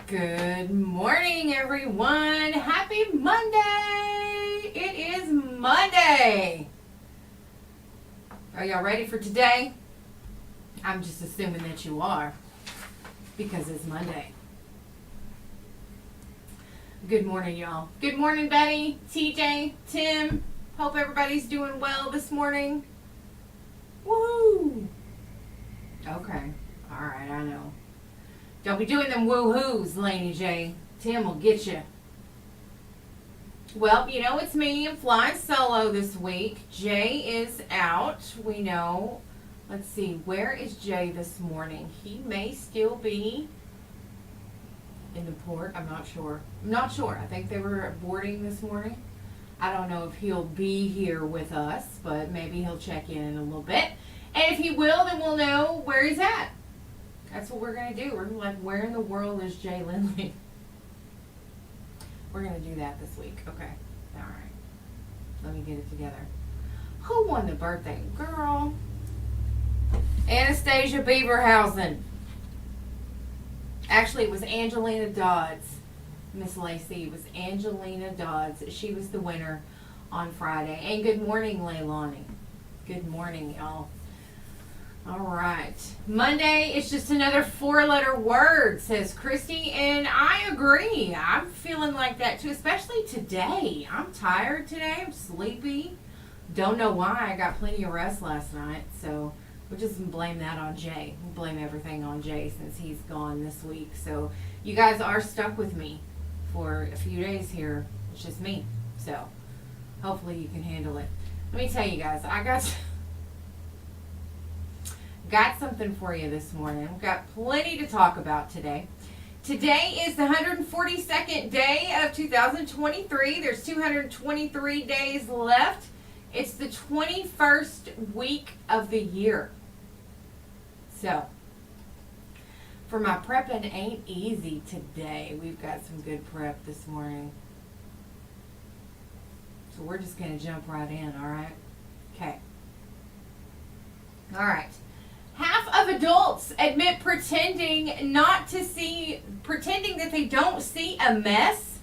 Good morning, everyone. Happy Monday. It is Monday. Are y'all ready for today? I'm just assuming that you are because it's Monday. Good morning, y'all. Good morning, Betty, TJ, Tim. Hope everybody's doing well this morning. Woohoo! Okay. All right, I know. Don't be doing them woo-hoos, Laney J. Tim will get you. Well, you know it's me. I'm flying solo this week. Jay is out. We know. Let's see. Where is Jay this morning? He may still be in the port. I'm not sure. I think they were boarding this morning. I don't know if he'll be here with us, but maybe he'll check in a little bit. And if he will, then we'll know where he's at. That's what we're going to do. We're like, where in the world is Jay Lindley? We're going to do that this week. Okay. All right. Let me get it together. Who won the birthday? Girl. Anastasia Beaverhausen. Actually, it was Angelina Dodds. Miss Lacey. It was Angelina Dodds. She was the winner on Friday. And good morning, Leilani. Good morning, y'all. All right. Monday, it's just another 4-letter word, says Christy, and I agree. I'm feeling like that too, especially today. I'm tired today. I'm sleepy. Don't know why. I got plenty of rest last night, so we'll just blame that on Jay. We'll blame everything on Jay since he's gone this week. So you guys are stuck with me for a few days here. It's just me. So hopefully you can handle it. Let me tell you guys, I got something for you this morning. We've got plenty to talk about today. Today is the 142nd day of 2023. There's 223 days left. It's the 21st week of the year. So, for my prepping ain't easy today. We've got some good prep this morning. So we're just going to jump right in, all right? Okay. All right. Half of adults admit pretending that they don't see a mess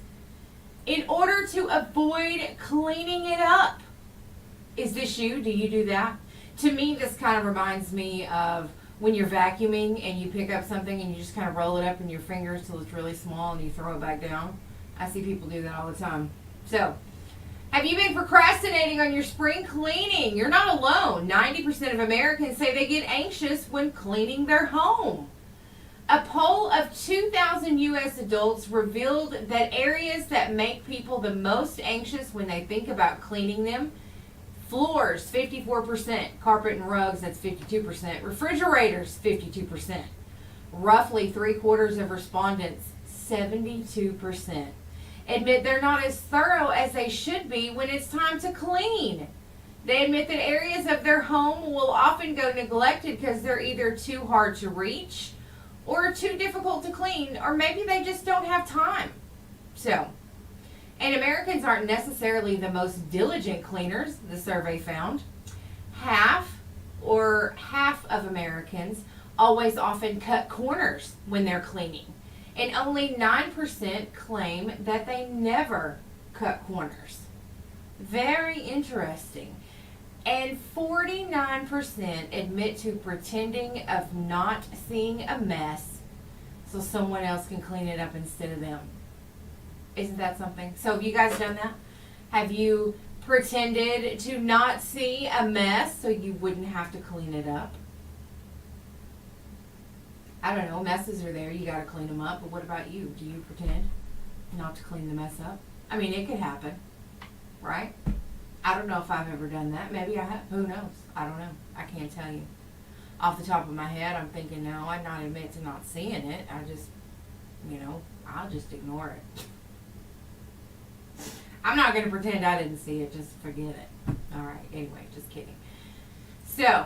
in order to avoid cleaning it up. Is this you? Do you do that? To me, this kind of reminds me of when you're vacuuming and you pick up something and you just kind of roll it up in your fingers till it's really small and you throw it back down. I see people do that all the time. So, have you been procrastinating on your spring cleaning? You're not alone. 90% of Americans say they get anxious when cleaning their home. A poll of 2,000 U.S. adults revealed that areas that make people the most anxious when they think about cleaning them: floors, 54%, carpet and rugs, that's 52%, refrigerators, 52%. Roughly 3/4 of respondents, 72%. Admit they're not as thorough as they should be when it's time to clean. They admit that areas of their home will often go neglected because they're either too hard to reach or too difficult to clean, or maybe they just don't have time. So, and Americans aren't necessarily the most diligent cleaners, the survey found. Half of Americans always often cut corners when they're cleaning. And only 9% claim that they never cut corners. Very interesting. And 49% admit to pretending of not seeing a mess so someone else can clean it up instead of them. Isn't that something? So have you guys done that? Have you pretended to not see a mess so you wouldn't have to clean it up? I don't know, messes are there, you gotta clean them up, but what about you? Do you pretend not to clean the mess up? I mean, it could happen, right? I don't know if I've ever done that. Maybe I have. Who knows? I don't know. I can't tell you. Off the top of my head, I'm thinking, no, I'd not admit to not seeing it. I just, I'll just ignore it. I'm not gonna pretend I didn't see it, just forget it. All right, anyway, just kidding. So,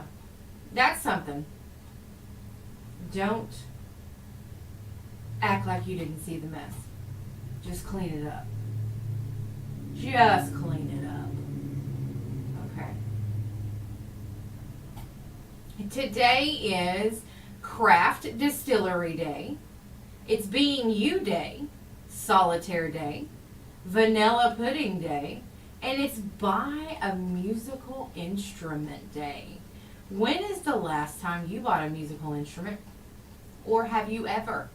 that's something. Don't act like you didn't see the mess. Just clean it up. Just clean it up. Okay. Today is Craft Distillery Day. It's Being You Day, Solitaire Day, Vanilla Pudding Day, and it's Buy a Musical Instrument Day. When is the last time you bought a musical instrument? Or have you ever?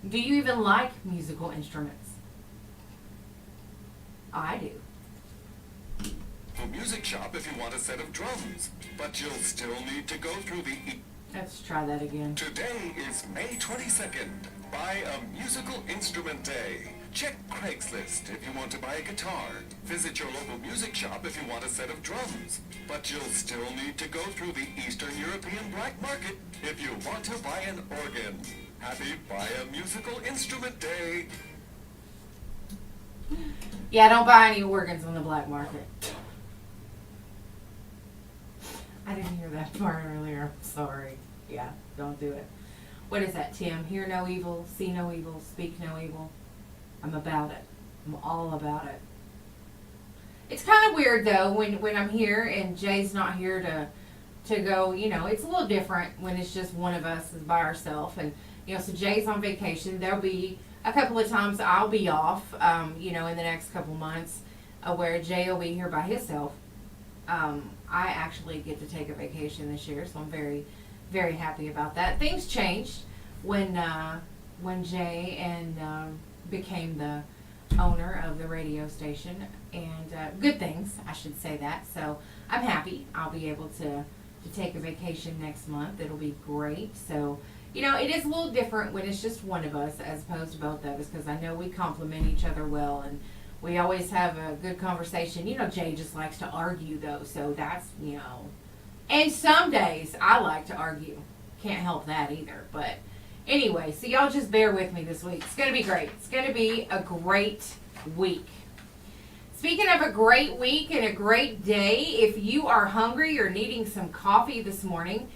Do you even like musical instruments? I do. For Music Shop if you want a set of drums, but you'll still need to go through the... Let's try that again. Today is May 22nd. Buy a Musical Instrument Day. Check Craigslist if you want to buy a guitar. Visit your local music shop if you want a set of drums. But you'll still need to go through the Eastern European black market if you want to buy an organ. Happy Buy a Musical Instrument Day. Yeah, don't buy any organs on the black market. I didn't hear that part earlier. Sorry. Yeah, don't do it. What is that, Tim? Hear no evil, see no evil, speak no evil. I'm about it. I'm all about it. It's kind of weird though when I'm here and Jay's not here to go. You know, it's a little different when it's just one of us is by ourselves. And you know, so Jay's on vacation. There'll be a couple of times I'll be off. You know, in the next couple months, where Jay will be here by himself. I actually get to take a vacation this year, so I'm very, very happy about that. Things changed when Jay and became the owner of the radio station, and good things, I should say that. So I'm happy. I'll be able to take a vacation next month. It'll be great. So, you know, it is a little different when it's just one of us as opposed to both of us, because I know we complement each other well, and we always have a good conversation. You know, Jay just likes to argue, though, so that's, you know. And some days I like to argue. Can't help that either. But anyway, so y'all just bear with me this week. It's going to be great. It's going to be a great week. Speaking of a great week and a great day, if you are hungry or needing some coffee this morning,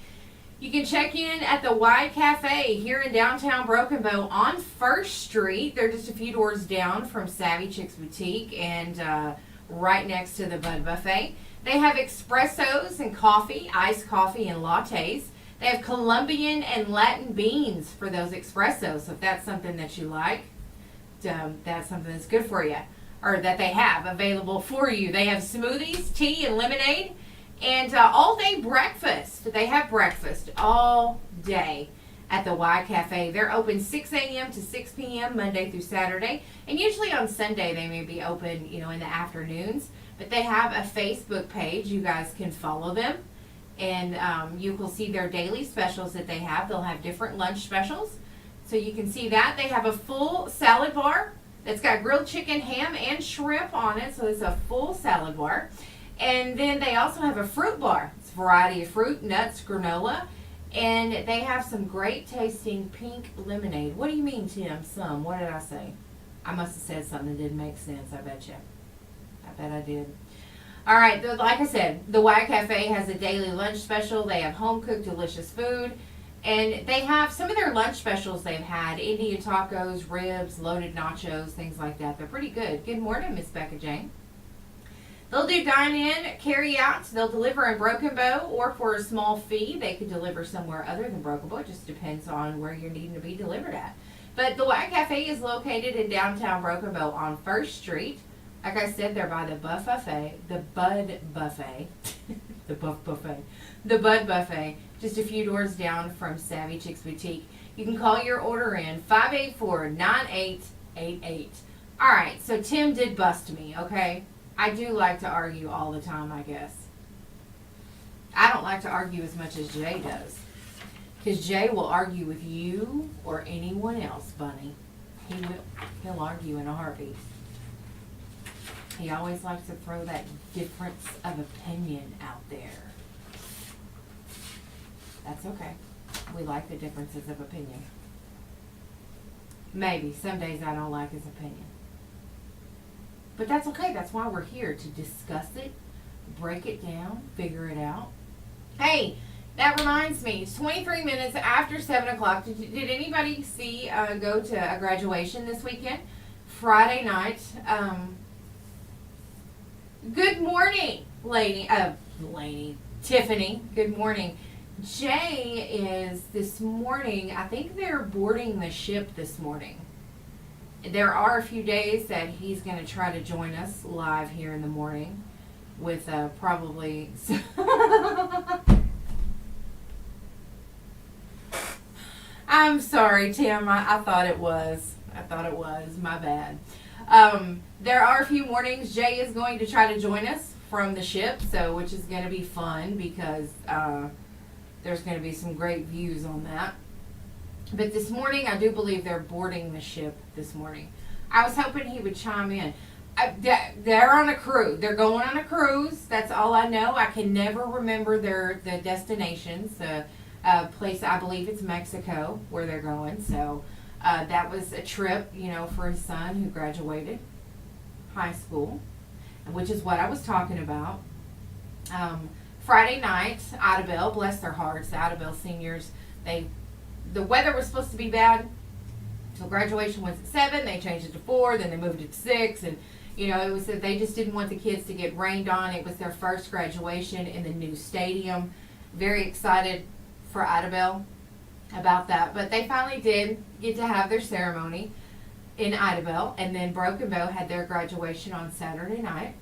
you can check in at the Y Cafe here in downtown Broken Bow on 1st Street. They're just a few doors down from Savvy Chicks Boutique and right next to the Bud Buffet. They have espressos and coffee, iced coffee and lattes. They have Colombian and Latin beans for those espressos. So if that's something that you like, that's something that's good for you, or that they have available for you. They have smoothies, tea, and lemonade. And all-day breakfast. They have breakfast all day at the Y Cafe. They're open 6 a.m. to 6 p.m. Monday through Saturday. And usually on Sunday they may be open, you know, in the afternoons. But they have a Facebook page. You guys can follow them. And you will see their daily specials that they have. They'll have different lunch specials. So you can see that. They have a full salad bar that's got grilled chicken, ham, and shrimp on it. So it's a full salad bar. And then they also have a fruit bar. It's a variety of fruit, nuts, granola. And they have some great tasting pink lemonade. What do you mean, Tim? Some. What did I say? I must have said something that didn't make sense, I bet you. I bet I did. All right, like I said, the Y Cafe has a daily lunch special. They have home-cooked delicious food. And they have some of their lunch specials they've had. Indian tacos, ribs, loaded nachos, things like that. They're pretty good. Good morning, Miss Becca Jane. They'll do dine-in, carry-out. They'll deliver in Broken Bow, or for a small fee, they could deliver somewhere other than Broken Bow. It just depends on where you're needing to be delivered at. But the Y Cafe is located in downtown Broken Bow on 1st Street. Like I said, they're by the Bud Buffet, the Bud Buffet, just a few doors down from Savvy Chicks Boutique. You can call your order in 584-9888. All right, so Tim did bust me, okay? I do like to argue all the time, I guess. I don't like to argue as much as Jay does. Because Jay will argue with you or anyone else, Bunny. He will. He'll argue in a heartbeat. He always likes to throw that difference of opinion out there. That's okay. We like the differences of opinion. Maybe. Some days I don't like his opinion. But that's okay. That's why we're here, to discuss it, break it down, figure it out. Hey, that reminds me. It's 23 minutes after 7 o'clock. Did anybody go to a graduation this weekend? Friday night. Good morning, Laney. Tiffany. Good morning. Jay is this morning, I think they're boarding the ship this morning. There are a few days that he's going to try to join us live here in the morning with probably. I'm sorry, Tim. I thought it was. I thought it was. My bad. There are a few mornings Jay is going to try to join us from the ship, so which is going to be fun because there's going to be some great views on that. But this morning, I do believe they're boarding the ship this morning. I was hoping he would chime in. They're on a cruise. They're going on a cruise. That's all I know. I can never remember the destinations. The place, I believe it's Mexico where they're going. So that was a trip, for his son who graduated high school, which is what I was talking about. Friday night, Idabel, bless their hearts, the Idabel seniors, the weather was supposed to be bad. So graduation was at 7, they changed it to 4, then they moved it to 6, and it was that they just didn't want the kids to get rained on. It was their first graduation in the new stadium. Very excited for Idabel about that. But they finally did get to have their ceremony in Idabel, and then Broken Bow had their graduation on Saturday night.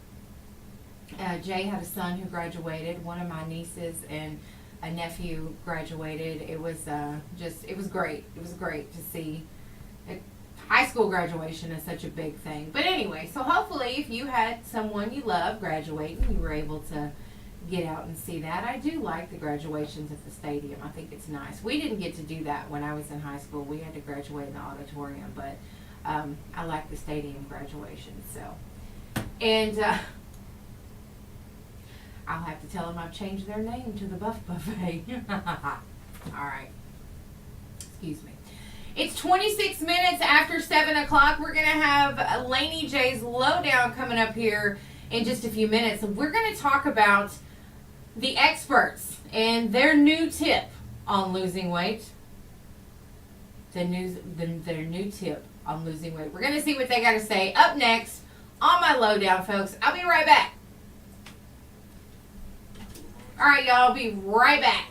Jay had a son who graduated. One of my nieces and a nephew graduated. It was it was great. It was great to see. High school graduation is such a big thing. But anyway, so hopefully if you had someone you love graduating, you were able to get out and see that. I do like the graduations at the stadium. I think it's nice. We didn't get to do that when I was in high school. We had to graduate in the auditorium, but I like the stadium graduation. So, and I'll have to tell them I've changed their name to the Buff Buffet. All right. Excuse me. It's 26 minutes after 7 o'clock. We're going to have Laney J's Lowdown coming up here in just a few minutes. And we're going to talk about the experts and their new tip on losing weight. Their new tip on losing weight. We're going to see what they got to say up next on my Lowdown, folks. I'll be right back. All right, y'all. I'll be right back.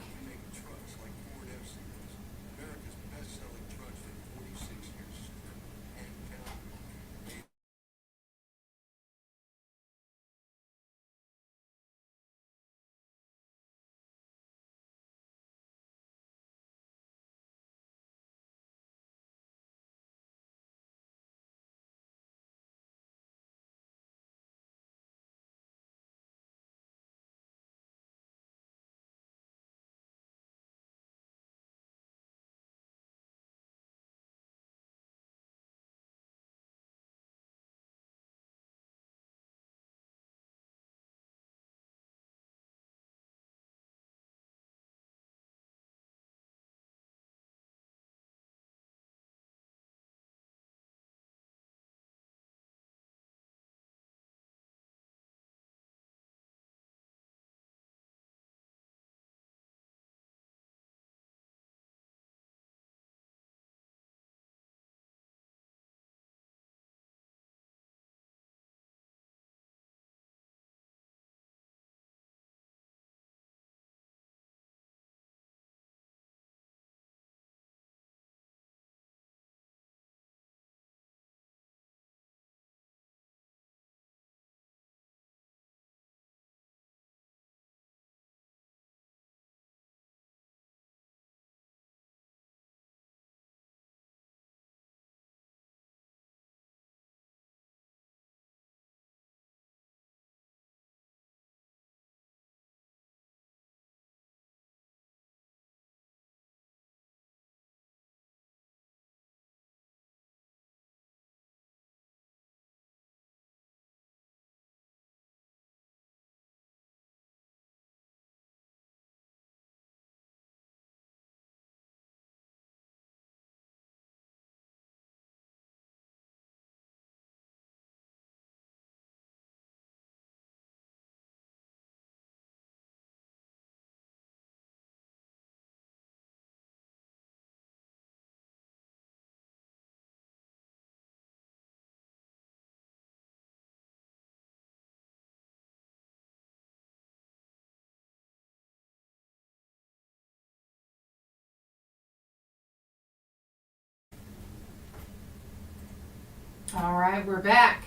All right, we're back.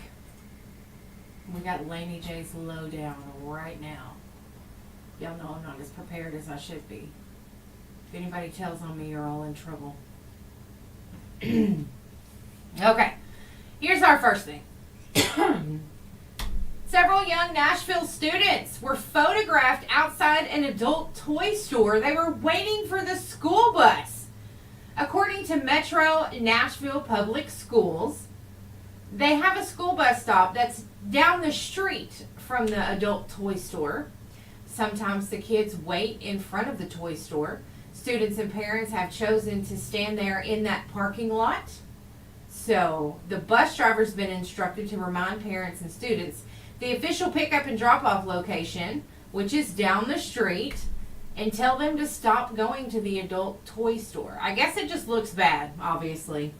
We got Laney J's lowdown right now. Y'all know I'm not as prepared as I should be. If anybody tells on me, you're all in trouble. Okay, here's our first thing. Several young Nashville students were photographed outside an adult toy store. They were waiting for the school bus. According to Metro Nashville Public Schools, they have a school bus stop that's down the street from the adult toy store. Sometimes the kids wait in front of the toy store. Students and parents have chosen to stand there in that parking lot. So the bus driver's been instructed to remind parents and students the official pickup and drop-off location, which is down the street, and tell them to stop going to the adult toy store. I guess it just looks bad, obviously.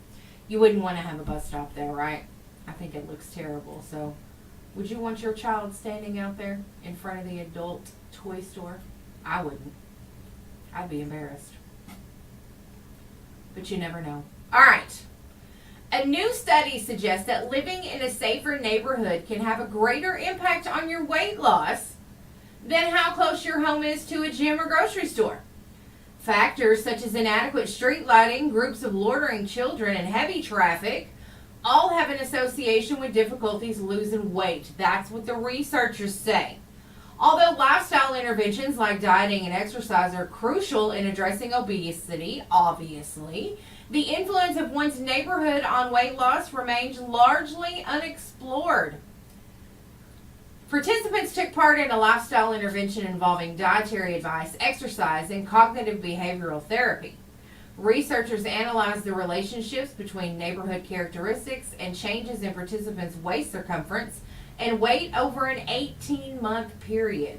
You wouldn't want to have a bus stop there, right? I think it looks terrible. So would you want your child standing out there in front of the adult toy store? I wouldn't. I'd be embarrassed. But you never know. All right. A new study suggests that living in a safer neighborhood can have a greater impact on your weight loss than how close your home is to a gym or grocery store. Factors such as inadequate street lighting, groups of loitering children, and heavy traffic all have an association with difficulties losing weight. That's what the researchers say. Although lifestyle interventions like dieting and exercise are crucial in addressing obesity, obviously, the influence of one's neighborhood on weight loss remains largely unexplored. Participants took part in a lifestyle intervention involving dietary advice, exercise, and cognitive behavioral therapy. Researchers analyzed the relationships between neighborhood characteristics and changes in participants' waist circumference and weight over an 18-month period.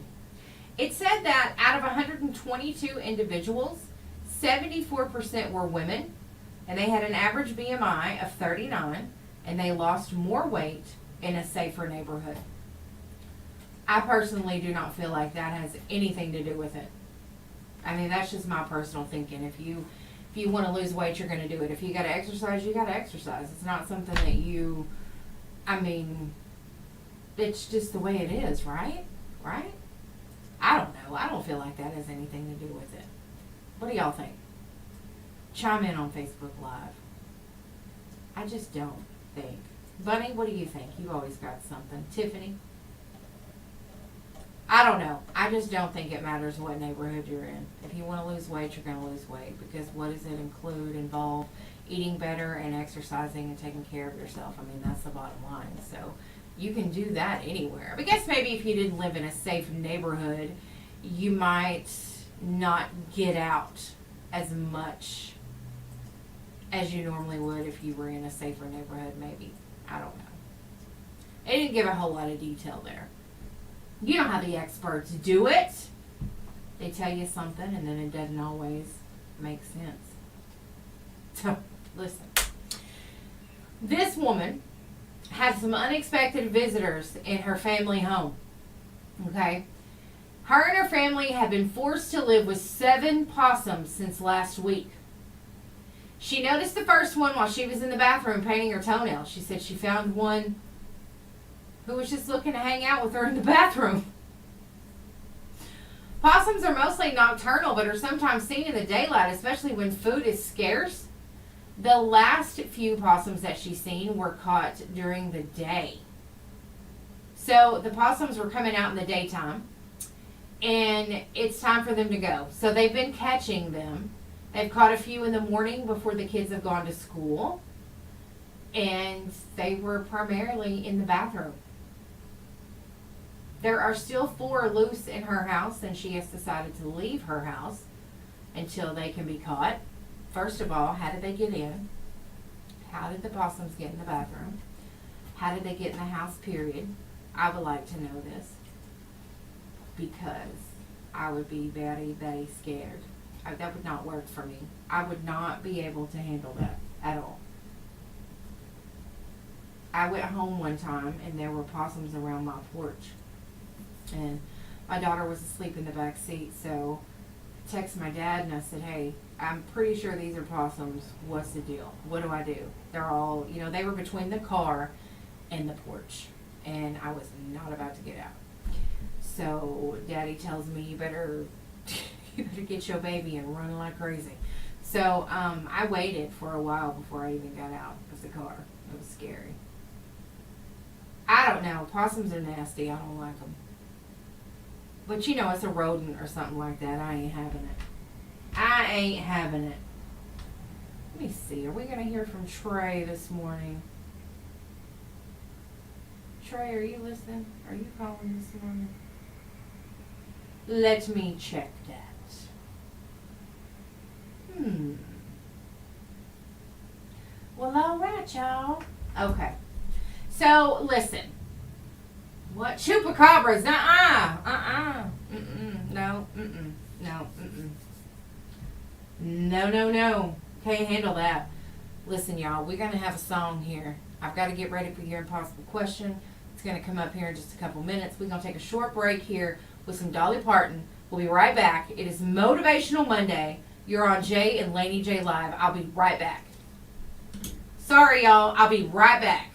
It said that out of 122 individuals, 74% were women, and they had an average BMI of 39, and they lost more weight in a safer neighborhood. I personally do not feel like that has anything to do with it. I mean, that's just my personal thinking. If you want to lose weight, you're going to do it. If you got to exercise, you got to exercise. It's not something that it's just the way it is, right? Right? I don't know. I don't feel like that has anything to do with it. What do y'all think? Chime in on Facebook Live. I just don't think. Bunny, what do you think? You always got something. Tiffany? I don't know. I just don't think it matters what neighborhood you're in. If you want to lose weight, you're going to lose weight. Because what does it involve? Eating better and exercising and taking care of yourself. I mean, that's the bottom line. So you can do that anywhere. I guess maybe if you didn't live in a safe neighborhood, you might not get out as much as you normally would if you were in a safer neighborhood, maybe. I don't know. It didn't give a whole lot of detail there. You know how the experts do it. They tell you something and then it doesn't always make sense. So, listen. This woman had some unexpected visitors in her family home. Okay? Her and her family have been forced to live with 7 possums since last week. She noticed the first one while she was in the bathroom painting her toenails. She said she found one who was just looking to hang out with her in the bathroom. Possums are mostly nocturnal, but are sometimes seen in the daylight, especially when food is scarce. The last few possums that she's seen were caught during the day. So the possums were coming out in the daytime, and it's time for them to go. So they've been catching them. They've caught a few in the morning before the kids have gone to school, and they were primarily in the bathroom. There are still 4 loose in her house, and she has decided to leave her house until they can be caught. First of all, how did they get in? How did the possums get in the bathroom? How did they get in the house, period? I would like to know this, because I would be very, very scared. That would not work for me. I would not be able to handle that at all. I went home one time and there were possums around my porch. And my daughter was asleep in the back seat, so I texted my dad and I said, hey, I'm pretty sure these are possums. What's the deal? What do I do? They're all, they were between the car and the porch, and I was not about to get out. So Daddy tells me you better you better get your baby and run like crazy. So I waited for a while before I even got out of the car. It was scary. I don't know. Possums are nasty. I don't like them. But it's a rodent or something like that. I ain't having it. I ain't having it. Let me see. Are we going to hear from Trey this morning? Trey, are you listening? Are you calling this morning? Let me check that. Well, all right, y'all. Okay. So, listen. What? Chupacabras? No. No. No. Can't handle that. Listen, y'all. We're going to have a song here. I've got to get ready for your impossible question. It's going to come up here in just a couple minutes. We're going to take a short break here with some Dolly Parton. We'll be right back. It is Motivational Monday. You're on Jay and Laney J Live. I'll be right back. Sorry, y'all. I'll be right back.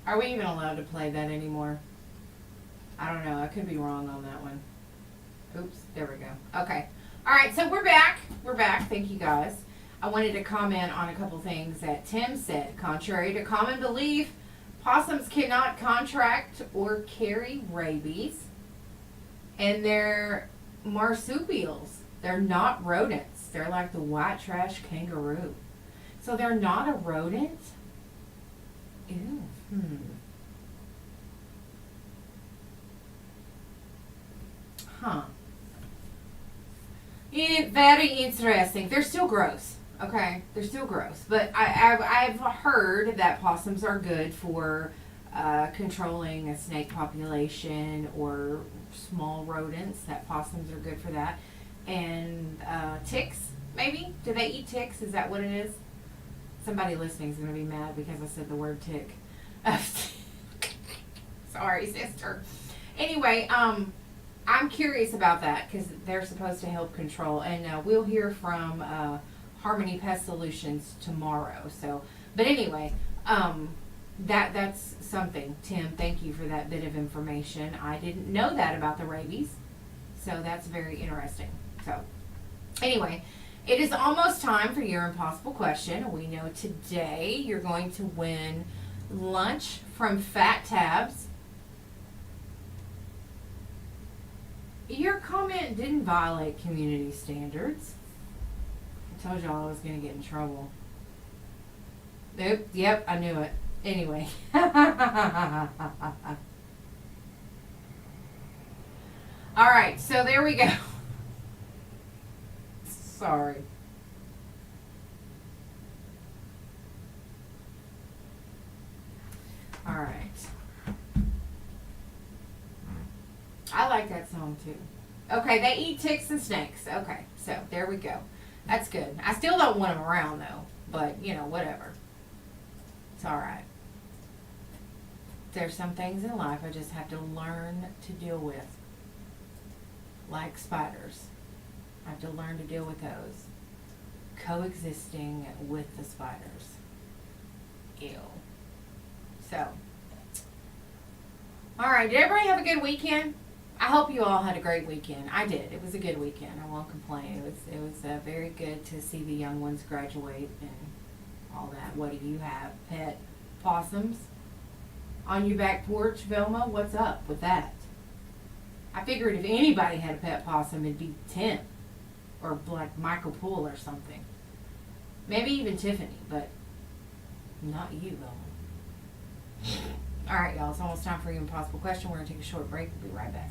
Are we even allowed to play that anymore? I don't know. I could be wrong on that one. Oops. There we go. Okay. All right. So we're back. We're back. Thank you guys. I wanted to comment on a couple things that Tim said. Contrary to common belief, possums cannot contract or carry rabies. And they're marsupials. They're not rodents. They're like the white trash kangaroo. So they're not a rodent? Ew. Huh. Yeah, very interesting. They're still gross. Okay, they're still gross. But I've heard that possums are good for controlling a snake population or small rodents. That possums are good for that. And ticks, maybe? Do they eat ticks? Is that what it is? Somebody listening is going to be mad because I said the word tick. Sorry, sister. Anyway, I'm curious about that because they're supposed to help control. And we'll hear from Harmony Pest Solutions tomorrow. So, but anyway, that's something. Tim, thank you for that bit of information. I didn't know that about the rabies. So that's very interesting. So, anyway. It is almost time for your impossible question. We know today you're going to win lunch from Fat Tabs. Your comment didn't violate community standards. I told y'all I was going to get in trouble. Nope, yep, I knew it. Anyway. All right, so there we go. Sorry. All right. I like that song too. Okay, they eat ticks and snakes. Okay, so there we go. That's good. I still don't want them around though, but you know, whatever. It's all right. There's some things in life I just have to learn to deal with, like spiders. I have to learn to deal with those. Coexisting with the spiders. Ew. So. Alright, did everybody have a good weekend? I hope you all had a great weekend. I did. It was a good weekend. I won't complain. It was very good to see the young ones graduate and all that. What do you have? Pet possums? On your back porch, Velma? What's up with that? I figured if anybody had a pet possum, it'd be Tim. Or like Michael Poole or something. Maybe even Tiffany, but not you, Velma. Alright, y'all, it's almost time for your impossible question. We're going to take a short break. We'll be right back.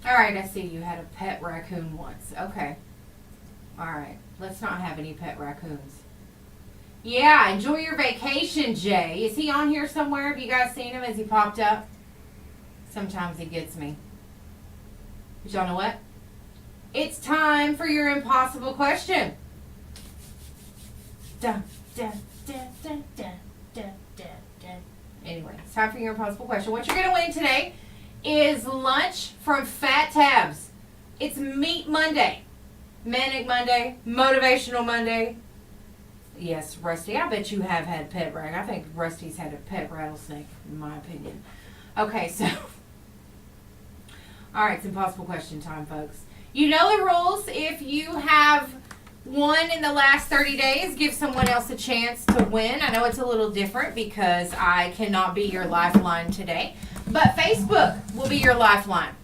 Alright, I see you had a pet raccoon once. Okay. Alright, let's not have any pet raccoons. Yeah, enjoy your vacation, Jay. Is he on here somewhere? Have you guys seen him? Has he popped up? Sometimes he gets me. But y'all know what? It's time for your impossible question. Dun, dun, dun, dun, dun, dun, dun, dun. Anyway, it's time for your impossible question. What you're going to win today is lunch from Fat Tabs. It's Meat Monday, Manic Monday, Motivational Monday. Yes, Rusty, I bet you have had pet rag. I think Rusty's had a pet rattlesnake, in my opinion. Okay, so, all right, it's impossible question time, folks. You know the rules. If you have won in the last 30 days. Give someone else a chance to win. I know it's a little different because I cannot be your lifeline today, but Facebook will be your lifeline.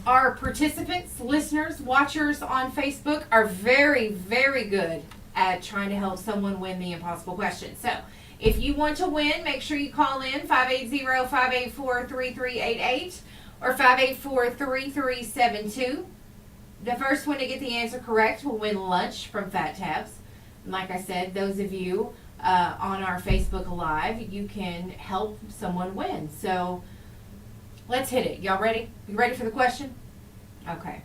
Our participants, listeners, watchers on Facebook are very, very good at trying to help someone win the impossible question. So if you want to win, make sure you call in 580-584-3388 or 584-3372. The first one to get the answer correct will win lunch from Fat Tabs. And like I said, those of you on our Facebook Live, you can help someone win. So let's hit it. Y'all ready? You ready for the question? Okay.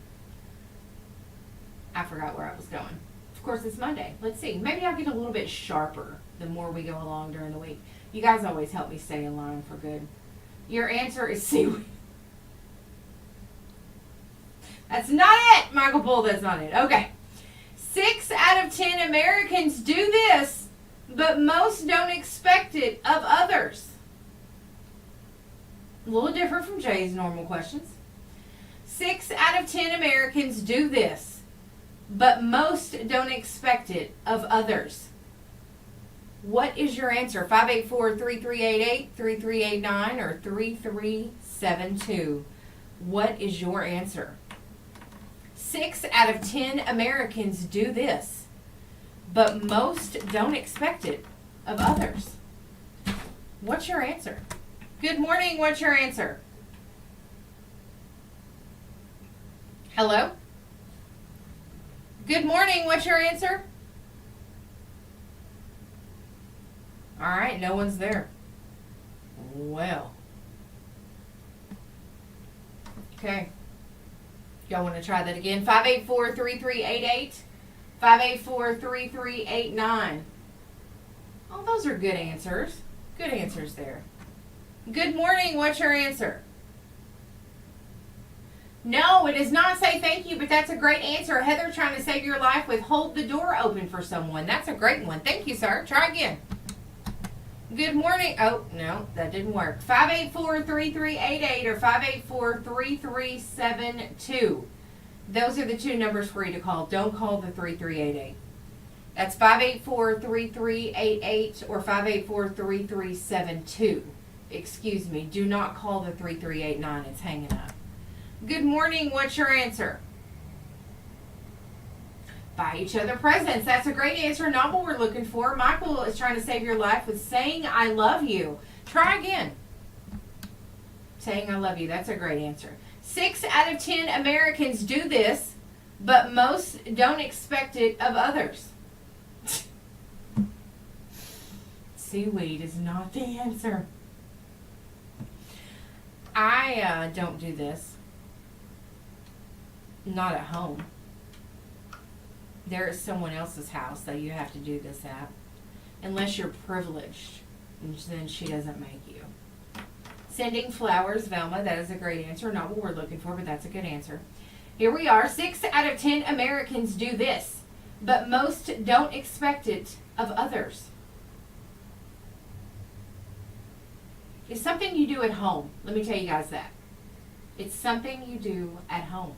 I forgot where I was going. Of course, it's Monday. Let's see. Maybe I'll get a little bit sharper the more we go along during the week. You guys always help me stay in line for good. Your answer is seaweed. That's not it, Michael Bull. That's not it. Okay. 6 out of 10 Americans do this, but most don't expect it of others. A little different from Jay's normal questions. 6 out of 10 Americans do this, but most don't expect it of others. What is your answer? 584-3388, 3389, or 3372. What is your answer? 6 out of 10 Americans do this, but most don't expect it of others. What's your answer? Good morning, what's your answer? Hello? Good morning, what's your answer? All right, no one's there. Well. Okay. Y'all want to try that again? 584-3388, 584-3389. Oh, those are good answers. Good answers there. Good morning. What's your answer? No, it does not say thank you, but that's a great answer. Heather trying to save your life with hold the door open for someone. That's a great one. Thank you, sir. Try again. Good morning. Oh, no, that didn't work. 584-3388 or 584-3372. Those are the two numbers for you to call. Don't call the 3388. That's 584-3388 or 584-3372. Excuse me. Do not call the 3389. It's hanging up. Good morning. What's your answer? Buy each other presents. That's a great answer. Not what we're looking for. Michael is trying to save your life with saying I love you. Try again. Saying I love you. That's a great answer. 6 out of 10 Americans do this, but most don't expect it of others. Seaweed is not the answer. I don't do this. Not at home. There is someone else's house that you have to do this at. Unless you're privileged, and then she doesn't make you. Sending flowers, Velma, that is a great answer. Not what we're looking for, but that's a good answer. Here we are. 6 out of 10 Americans do this, but most don't expect it of others. It's something you do at home. Let me tell you guys that. It's something you do at home.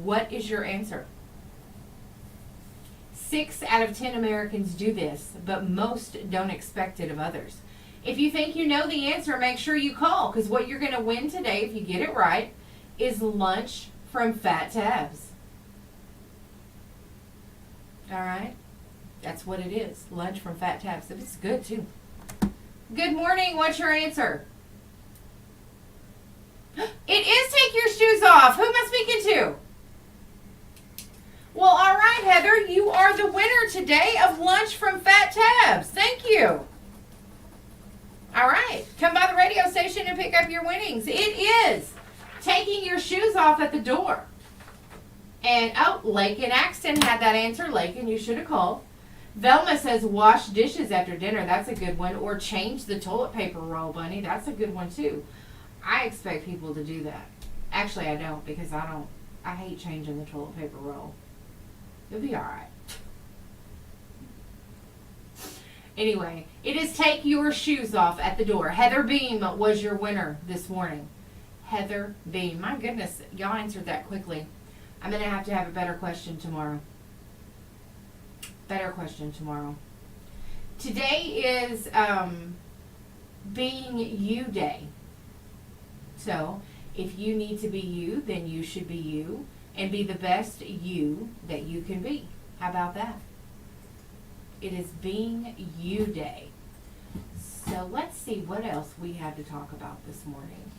What is your answer? 6 out of 10 Americans do this, but most don't expect it of others. If you think you know the answer, make sure you call, because what you're going to win today, if you get it right, is lunch from Fat Tabs. All right? That's what it is. Lunch from Fat Tabs. It's good, too. Good morning. What's your answer? It is take your shoes off. Who am I speaking to? Well, all right, Heather. You are the winner today of lunch from Fat Tabs. Thank you. All right. Come by the radio station and pick up your winnings. It is taking your shoes off at the door. And, oh, Lakin Axton had that answer. Lakin, you should have called. Velma says wash dishes after dinner. That's a good one. Or change the toilet paper roll, Bunny. That's a good one, too. I expect people to do that. Actually, I don't, because I hate changing the toilet paper roll. You'll be all right. Anyway, it is take your shoes off at the door. Heather Beam was your winner this morning. Heather B. My goodness, y'all answered that quickly. I'm going to have a better question tomorrow. Better question tomorrow. Today is Being You Day. So, if you need to be you, then you should be you and be the best you that you can be. How about that? It is Being You Day. So let's see what else we had to talk about this morning.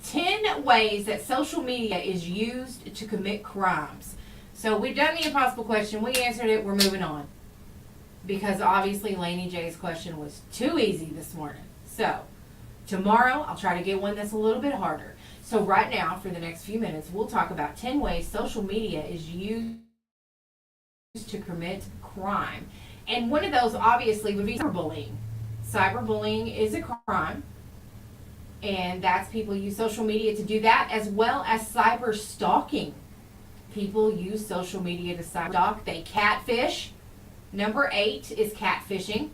10 ways that social media is used to commit crimes. So we've done the impossible question. We answered it. We're moving on. Because obviously Laney J's question was too easy this morning. So tomorrow I'll try to get one that's a little bit harder. So right now, for the next few minutes, we'll talk about 10 ways social media is used to commit crime. And one of those obviously would be cyberbullying. Cyberbullying is a crime. And that's people use social media to do that, as well as cyber stalking. People use social media to cyber stalk. They catfish. Number 8 is catfishing.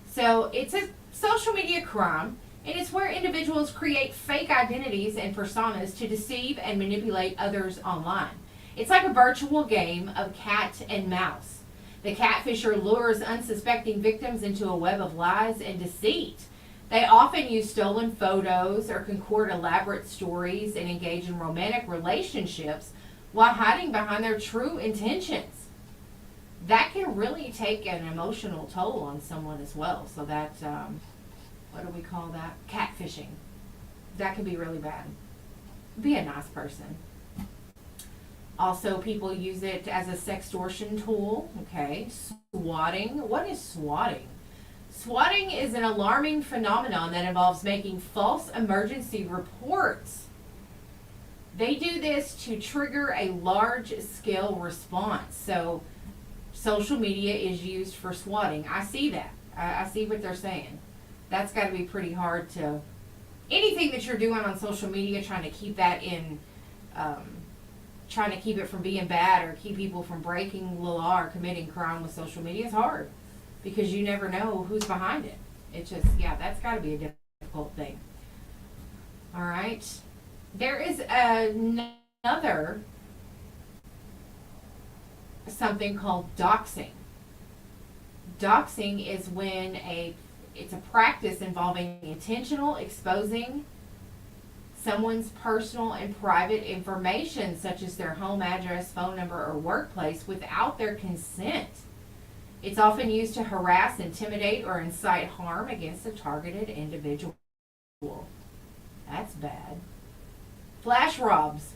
So it's a social media crime, and it's where individuals create fake identities and personas to deceive and manipulate others online. It's like a virtual game of cat and mouse. The catfisher lures unsuspecting victims into a web of lies and deceit. They often use stolen photos or concoct elaborate stories and engage in romantic relationships while hiding behind their true intentions. That can really take an emotional toll on someone as well. So that, what do we call that? Catfishing. That can be really bad. Be a nice person. Also, people use it as a sextortion tool. Okay. Swatting. What is swatting? Swatting is an alarming phenomenon that involves making false emergency reports. They do this to trigger a large-scale response. So, social media is used for swatting. I see that. I see what they're saying. That's got to be pretty hard to... Anything that you're doing on social media, trying to keep that in... trying to keep it from being bad or keep people from breaking the law or committing crime with social media is hard. Because you never know who's behind it. It's just, yeah, that's got to be a difficult thing. All right. There is another something called doxing. Doxing is when it's a practice involving intentional exposing someone's personal and private information, such as their home address, phone number, or workplace, without their consent. It's often used to harass, intimidate, or incite harm against a targeted individual. That's bad. Flash robs.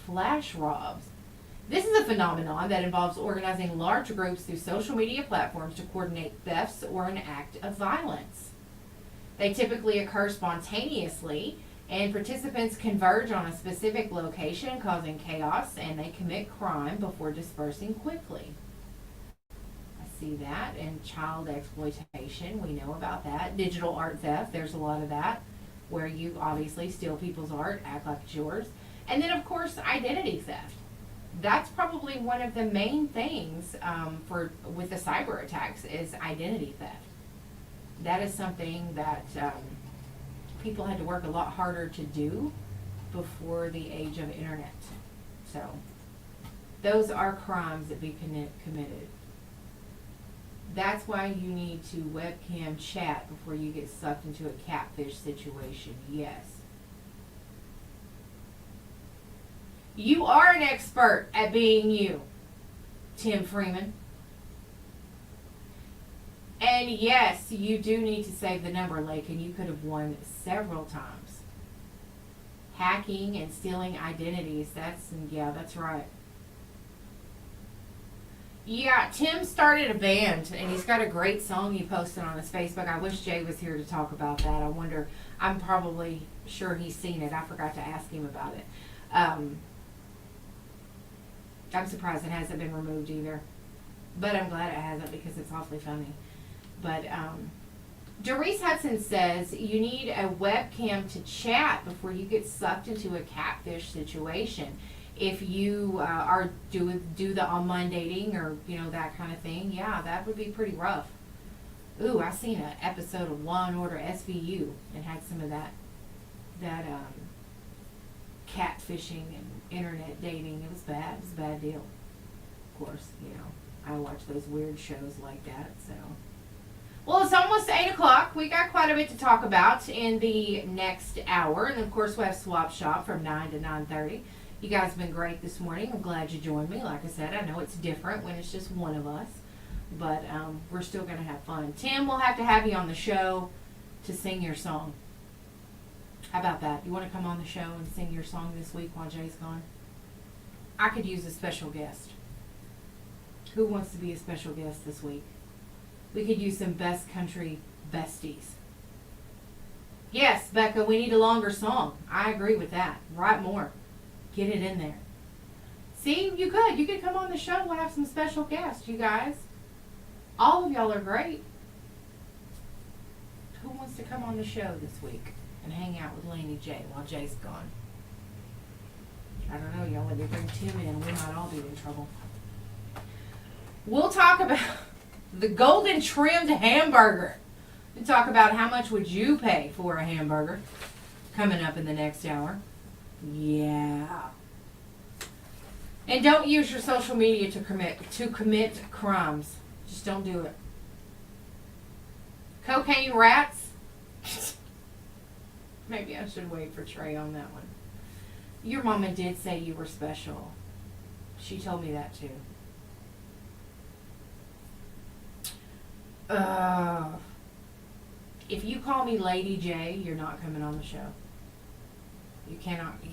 Flash robs. This is a phenomenon that involves organizing large groups through social media platforms to coordinate thefts or an act of violence. They typically occur spontaneously, and participants converge on a specific location, causing chaos, and they commit crime before dispersing quickly. See that. And child exploitation, we know about that. Digital art theft, there's a lot of that, where you obviously steal people's art, act like it's yours. And then, of course, identity theft. That's probably one of the main things with the cyber attacks is identity theft. That is something that people had to work a lot harder to do before the age of internet. So those are crimes that be committed. That's why you need to webcam chat before you get sucked into a catfish situation. Yes. You are an expert at being you, Tim Freeman. And yes, you do need to save the number, Lakin. You could have won several times. Hacking and stealing identities. That's right. Yeah, Tim started a band, and he's got a great song he posted on his Facebook. I wish Jay was here to talk about that. I'm probably sure he's seen it. I forgot to ask him about it. I'm surprised it hasn't been removed either. But I'm glad it hasn't because it's awfully funny. But Doris Hudson says you need a webcam to chat before you get sucked into a catfish situation. If you are do the online dating or that kind of thing, yeah, that would be pretty rough. Ooh, I seen an episode of Law and Order SVU and had some of that catfishing and internet dating. It was bad. It was a bad deal. Of course, I watch those weird shows like that. So, well, it's almost 8 o'clock. We got quite a bit to talk about in the next hour, and of course, we have Swap Shop from 9 to 9:30. You guys have been great this morning. I'm glad you joined me. Like I said, I know it's different when it's just one of us, but we're still going to have fun. Tim, we'll have to have you on the show to sing your song. How about that? You want to come on the show and sing your song this week while Jay's gone? I could use a special guest. Who wants to be a special guest this week? We could use some best country besties. Yes, Becca, we need a longer song. I agree with that. Write more. Get it in there. See, you could. You could come on the show. We'll have some special guests, you guys. All of y'all are great. Who wants to come on the show this week and hang out with Laney J while Jay's gone? I don't know, y'all. When they bring Tim in, we might all be in trouble. We'll talk about the golden trimmed hamburger. We'll talk about how much would you pay for a hamburger coming up in the next hour. Yeah. And don't use your social media to commit crimes. Just don't do it. Cocaine rats. Maybe I should wait for Trey on that one. Your mama did say you were special. She told me that too. If you call me Lady J, you're not coming on the show. You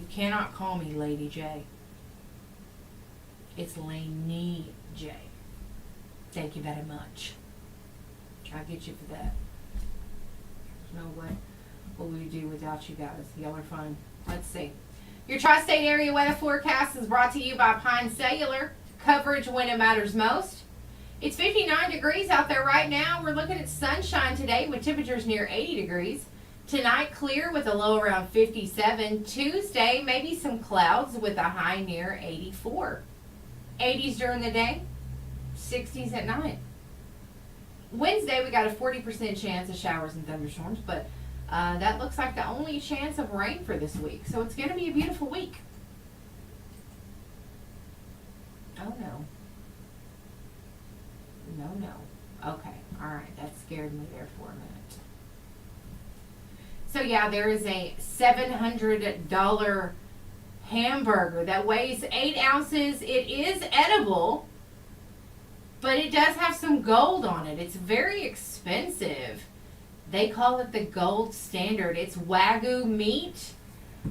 cannot call me Lady J. It's Laney J. Thank you very much. I'll get you for that. There's no way. What would we do without you guys? Y'all are fun. Let's see. Your tri-state area weather forecast is brought to you by Pine Cellular. Coverage when it matters most. It's 59 degrees out there right now. We're looking at sunshine today with temperatures near 80 degrees. Tonight, clear with a low around 57. Tuesday, maybe some clouds with a high near 84. 80s during the day, 60s at night. Wednesday, we got a 40% chance of showers and thunderstorms, but that looks like the only chance of rain for this week. So it's going to be a beautiful week. Oh, no. No. Okay. All right. That scared me there for a minute. So, yeah, there is a $700 hamburger that weighs 8 ounces. It is edible, but it does have some gold on it. It's very expensive. They call it the gold standard. It's Wagyu meat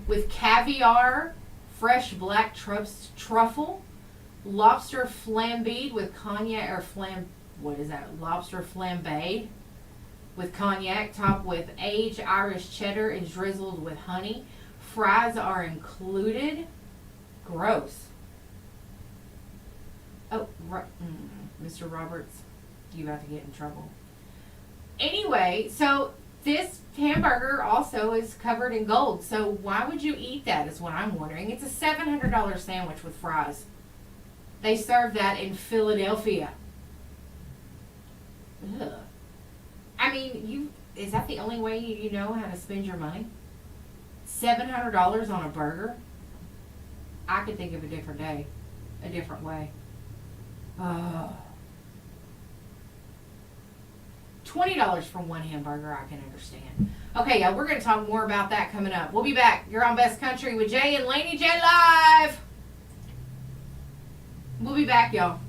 with caviar, fresh black truffle, lobster flambéed with cognac, lobster flambéed with cognac, topped with aged Irish cheddar and drizzled with honey. Fries are included. Gross. Oh, Mr. Roberts, you about to get in trouble. Anyway, so this hamburger also is covered in gold. So why would you eat that is what I'm wondering. It's a $700 sandwich with fries. They serve that in Philadelphia. Ugh. I mean, is that the only way you know how to spend your money? $700 on a burger? I could think of a different day, a different way. Oh. $20 for one hamburger, I can understand. Okay, y'all, we're going to talk more about that coming up. We'll be back. You're on Best Country with Jay and Laney J Live. We'll be back, y'all.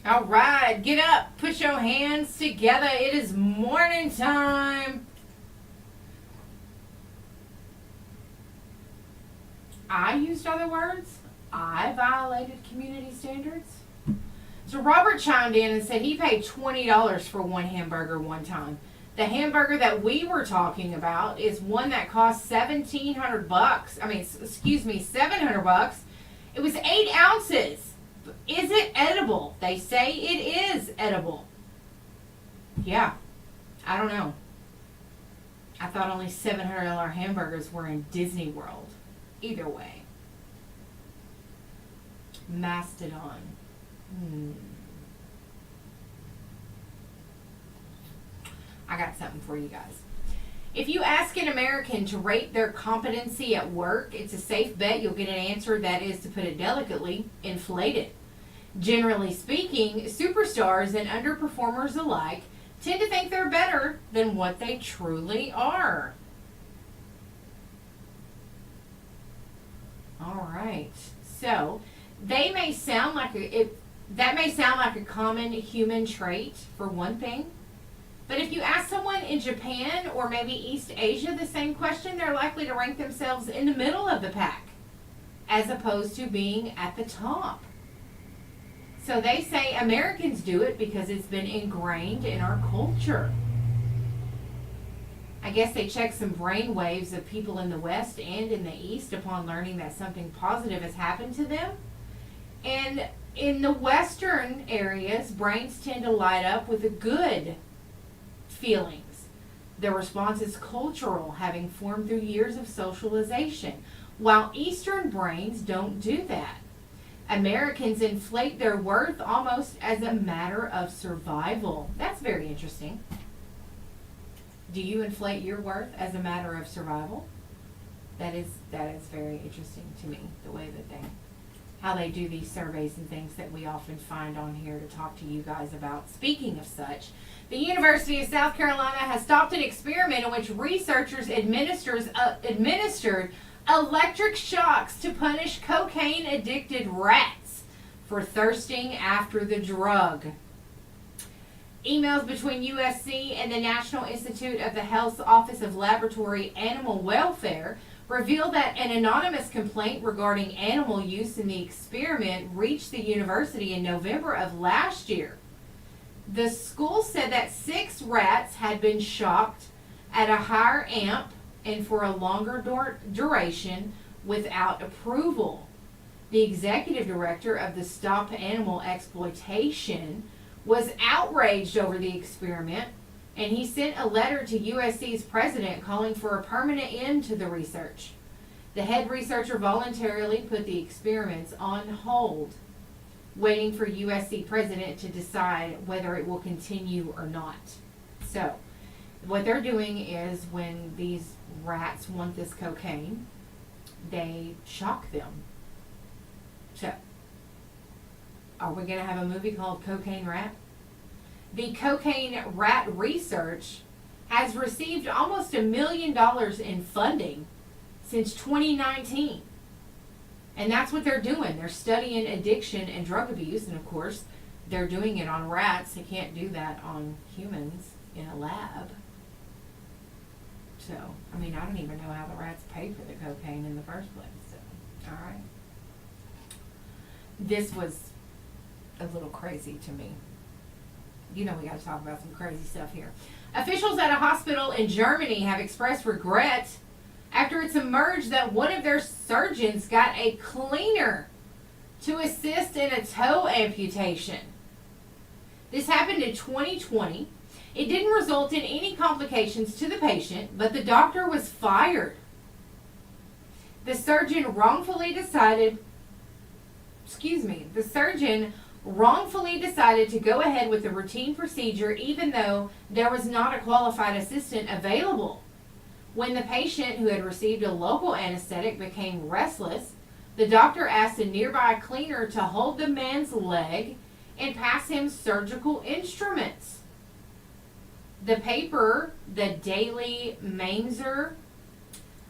All right, get up, put your hands together. It is morning time. I used other words. I violated community standards. So Robert chimed in and said he paid $20 for one hamburger one time. The hamburger that we were talking about is one that cost $1,700. $700. It was 8 ounces. Is it edible? They say it is edible. Yeah, I don't know. I thought only $700 hamburgers were in Disney World. Either way. Mastodon. I got something for you guys. If you ask an American to rate their competency at work, it's a safe bet you'll get an answer that is, to put it delicately, inflated. Generally speaking, superstars and underperformers alike tend to think they're better than what they truly are. All right. So, that may sound like a common human trait for one thing. But if you ask someone in Japan or maybe East Asia the same question, they're likely to rank themselves in the middle of the pack, as opposed to being at the top. So they say Americans do it because it's been ingrained in our culture. I guess they check some brain waves of people in the West and in the East upon learning that something positive has happened to them. And in the Western areas, brains tend to light up with the good feelings. The response is cultural, having formed through years of socialization, while Eastern brains don't do that. Americans inflate their worth almost as a matter of survival. That's very interesting. Do you inflate your worth as a matter of survival? That is very interesting to me, the way that how they do these surveys and things that we often find on here to talk to you guys about. Speaking of such, the University of South Carolina has stopped an experiment in which researchers administered electric shocks to punish cocaine-addicted rats for thirsting after the drug. Emails between USC and the National Institute of the Health's Office of Laboratory Animal Welfare reveal that an anonymous complaint regarding animal use in the experiment reached the university in November of last year. The school said that 6 rats had been shocked at a higher amp and for a longer duration without approval. The executive director of the Stop Animal Exploitation was outraged over the experiment, and he sent a letter to USC's president calling for a permanent end to the research. The head researcher voluntarily put the experiments on hold, waiting for USC president to decide whether it will continue or not. So, what they're doing is when these rats want this cocaine, they shock them. So, are we going to have a movie called Cocaine Rat? The cocaine rat research has received almost $1 million in funding since 2019. And that's what they're doing. They're studying addiction and drug abuse. And of course, they're doing it on rats. They can't do that on humans in a lab. So, I don't even know how the rats pay for the cocaine in the first place. So, all right. This was a little crazy to me. You know we got to talk about some crazy stuff here. Officials at a hospital in Germany have expressed regret after it's emerged that one of their surgeons got a cleaner to assist in a toe amputation. This happened in 2020. It didn't result in any complications to the patient, but the doctor was fired. The surgeon wrongfully decided to go ahead with the routine procedure even though there was not a qualified assistant available. When the patient, who had received a local anesthetic, became restless, the doctor asked a nearby cleaner to hold the man's leg and pass him surgical instruments. The paper, the Daily Mainzer,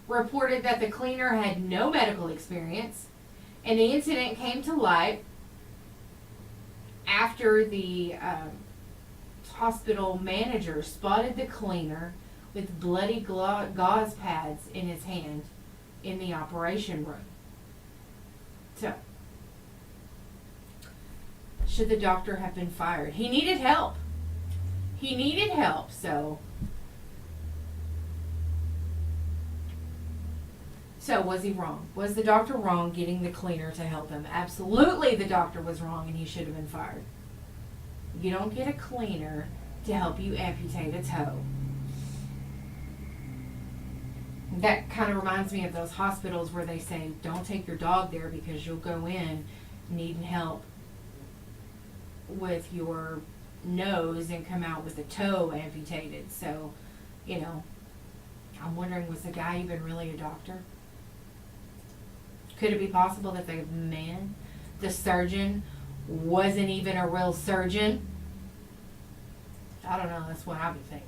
reported that the cleaner had no medical experience, and the incident came to light after the hospital manager spotted the cleaner with bloody gauze pads in his hand in the operation room. So, should the doctor have been fired? He needed help. He needed help, so was he wrong? Was the doctor wrong getting the cleaner to help him? Absolutely the doctor was wrong and he should have been fired. You don't get a cleaner to help you amputate a toe. That kind of reminds me of those hospitals where they say, don't take your dog there because you'll go in needing help with your nose and come out with a toe amputated. So, I'm wondering, was the guy even really a doctor? Could it be possible that the surgeon, wasn't even a real surgeon? I don't know. That's what I'd be thinking.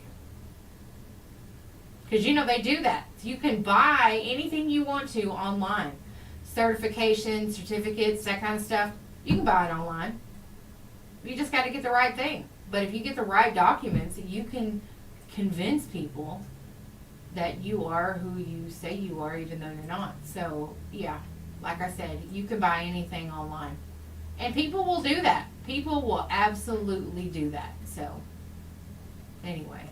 Because, they do that. You can buy anything you want to online. Certifications, certificates, that kind of stuff. You can buy it online. You just got to get the right thing. But if you get the right documents, you can convince people that you are who you say you are, even though you're not. So, yeah, like I said, you can buy anything online. And people will do that. People will absolutely do that. So, anyway.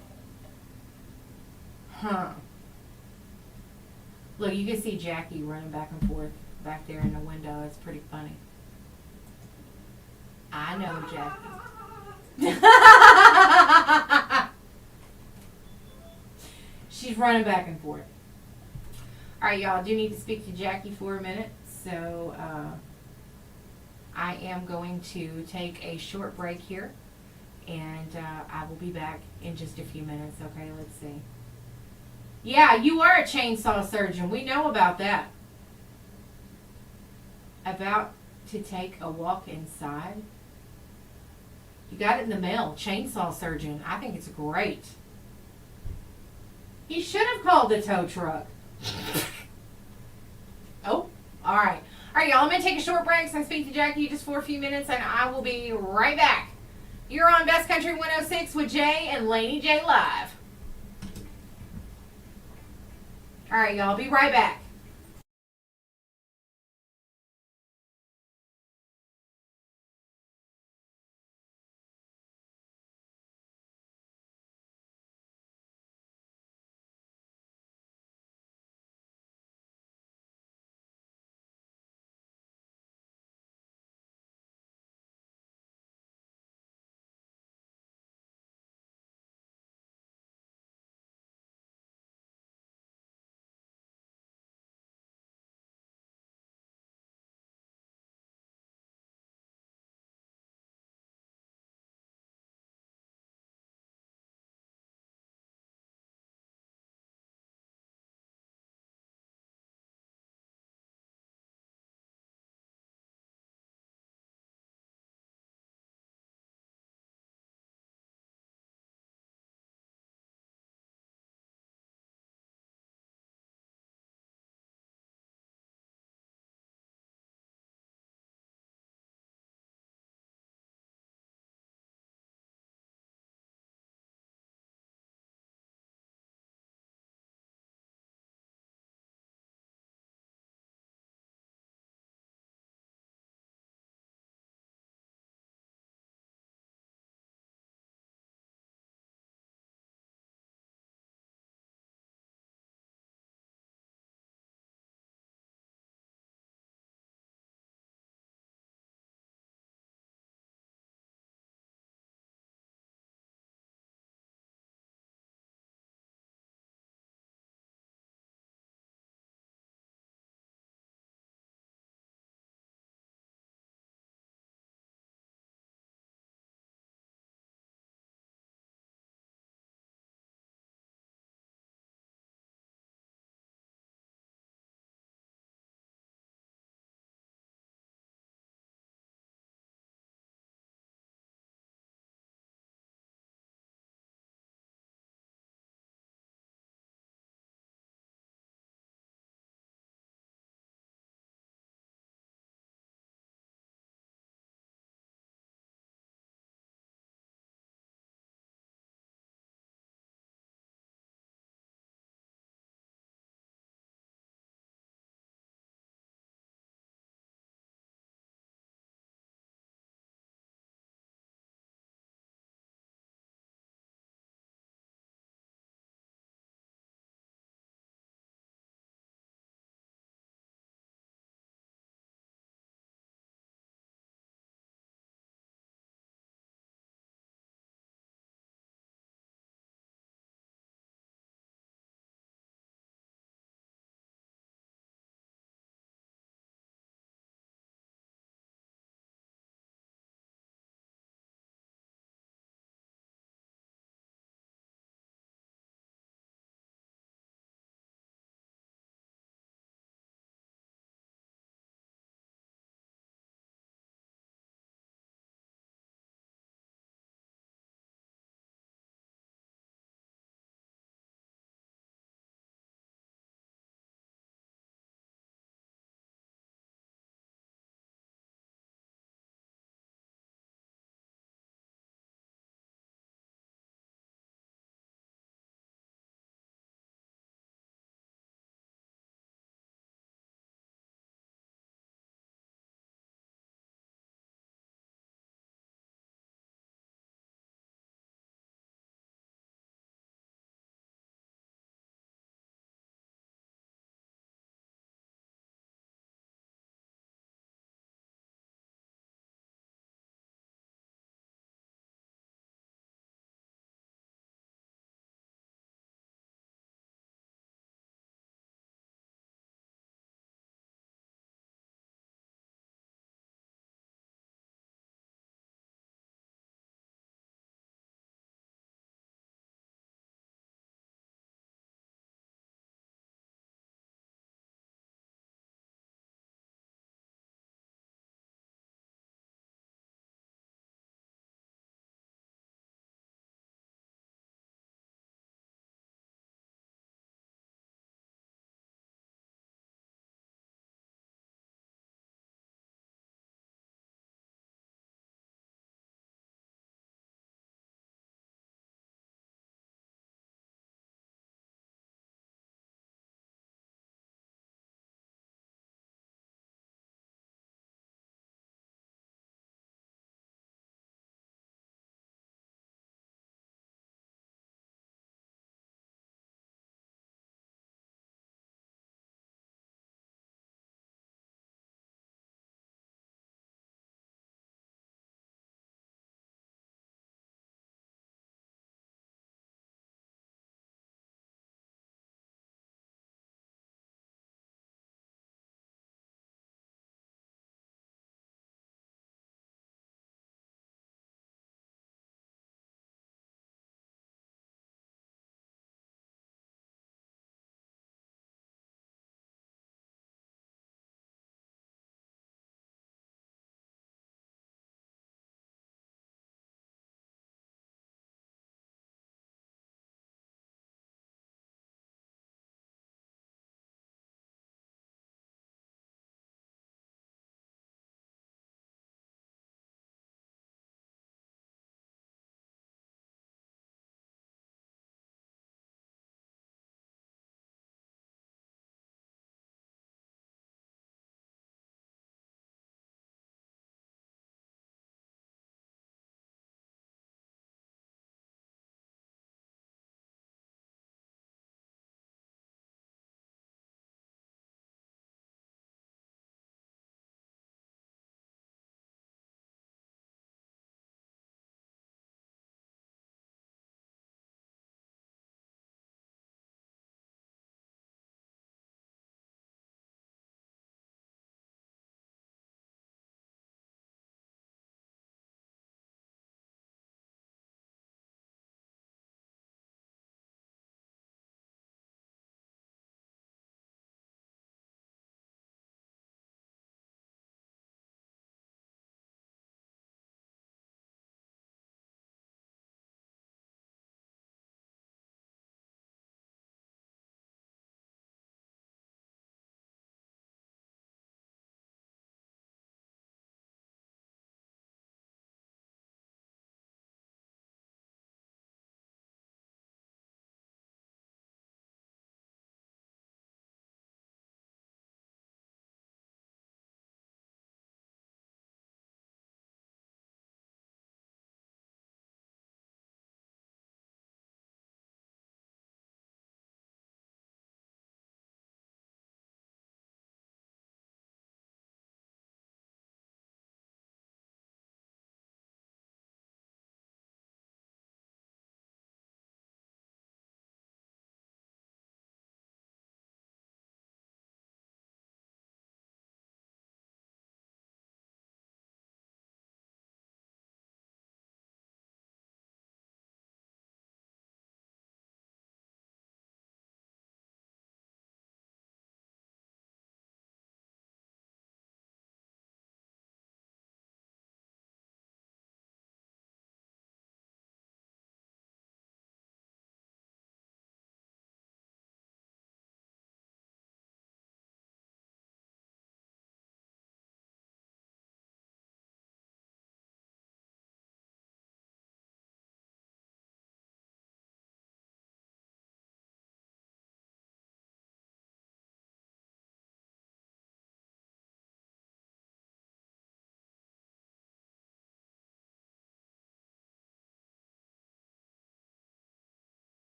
Look, you can see Jackie running back and forth back there in the window. It's pretty funny. I know, Jackie. She's running back and forth. Alright, y'all, I do need to speak to Jackie for a minute. So, I am going to take a short break here. And I will be back in just a few minutes. Okay, let's see. Yeah, you are a chainsaw surgeon. We know about that. About to take a walk inside. You got it in the mail. Chainsaw surgeon. I think it's great. He should have called the tow truck. Oh, all right. All right, y'all. I'm going to take a short break so I speak to Jackie just for a few minutes, and I will be right back. You're on Best Country 106 with Jay and Laney J Live. All right, y'all. Be right back.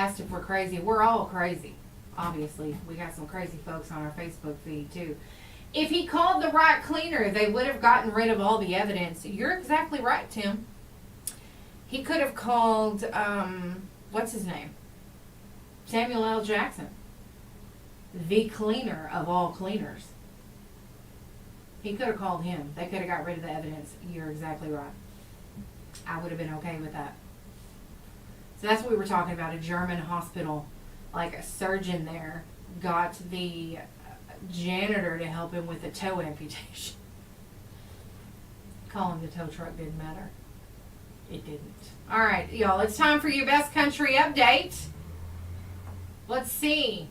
asked if we're crazy. We're all crazy. Obviously, we got some crazy folks on our Facebook feed too. If he called the right cleaner, they would have gotten rid of all the evidence. You're exactly right, Tim. He could have called, what's his name? Samuel L. Jackson. The cleaner of all cleaners. He could have called him. They could have got rid of the evidence. You're exactly right. I would have been okay with that. So that's what we were talking about. A German hospital, like a surgeon there, got the janitor to help him with a toe amputation. Calling the tow truck didn't matter. It didn't. All right, y'all. It's time for your best country update. Let's see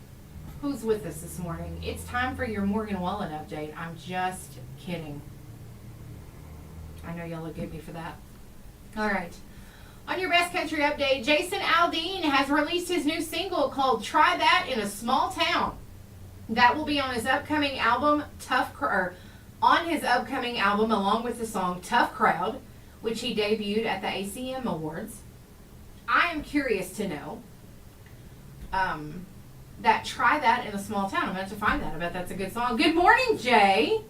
who's with us this morning. It's time for your Morgan Wallen update. I'm just kidding. I know y'all look at me for that. All right. On your best country update, Jason Aldean has released his new single called Try That in a Small Town. That will be on his upcoming album, along with the song Tough Crowd, which he debuted at the ACM Awards. I am curious to know that Try That in a Small Town. I'm going to have to find that. I bet that's a good song. Good morning, Jay.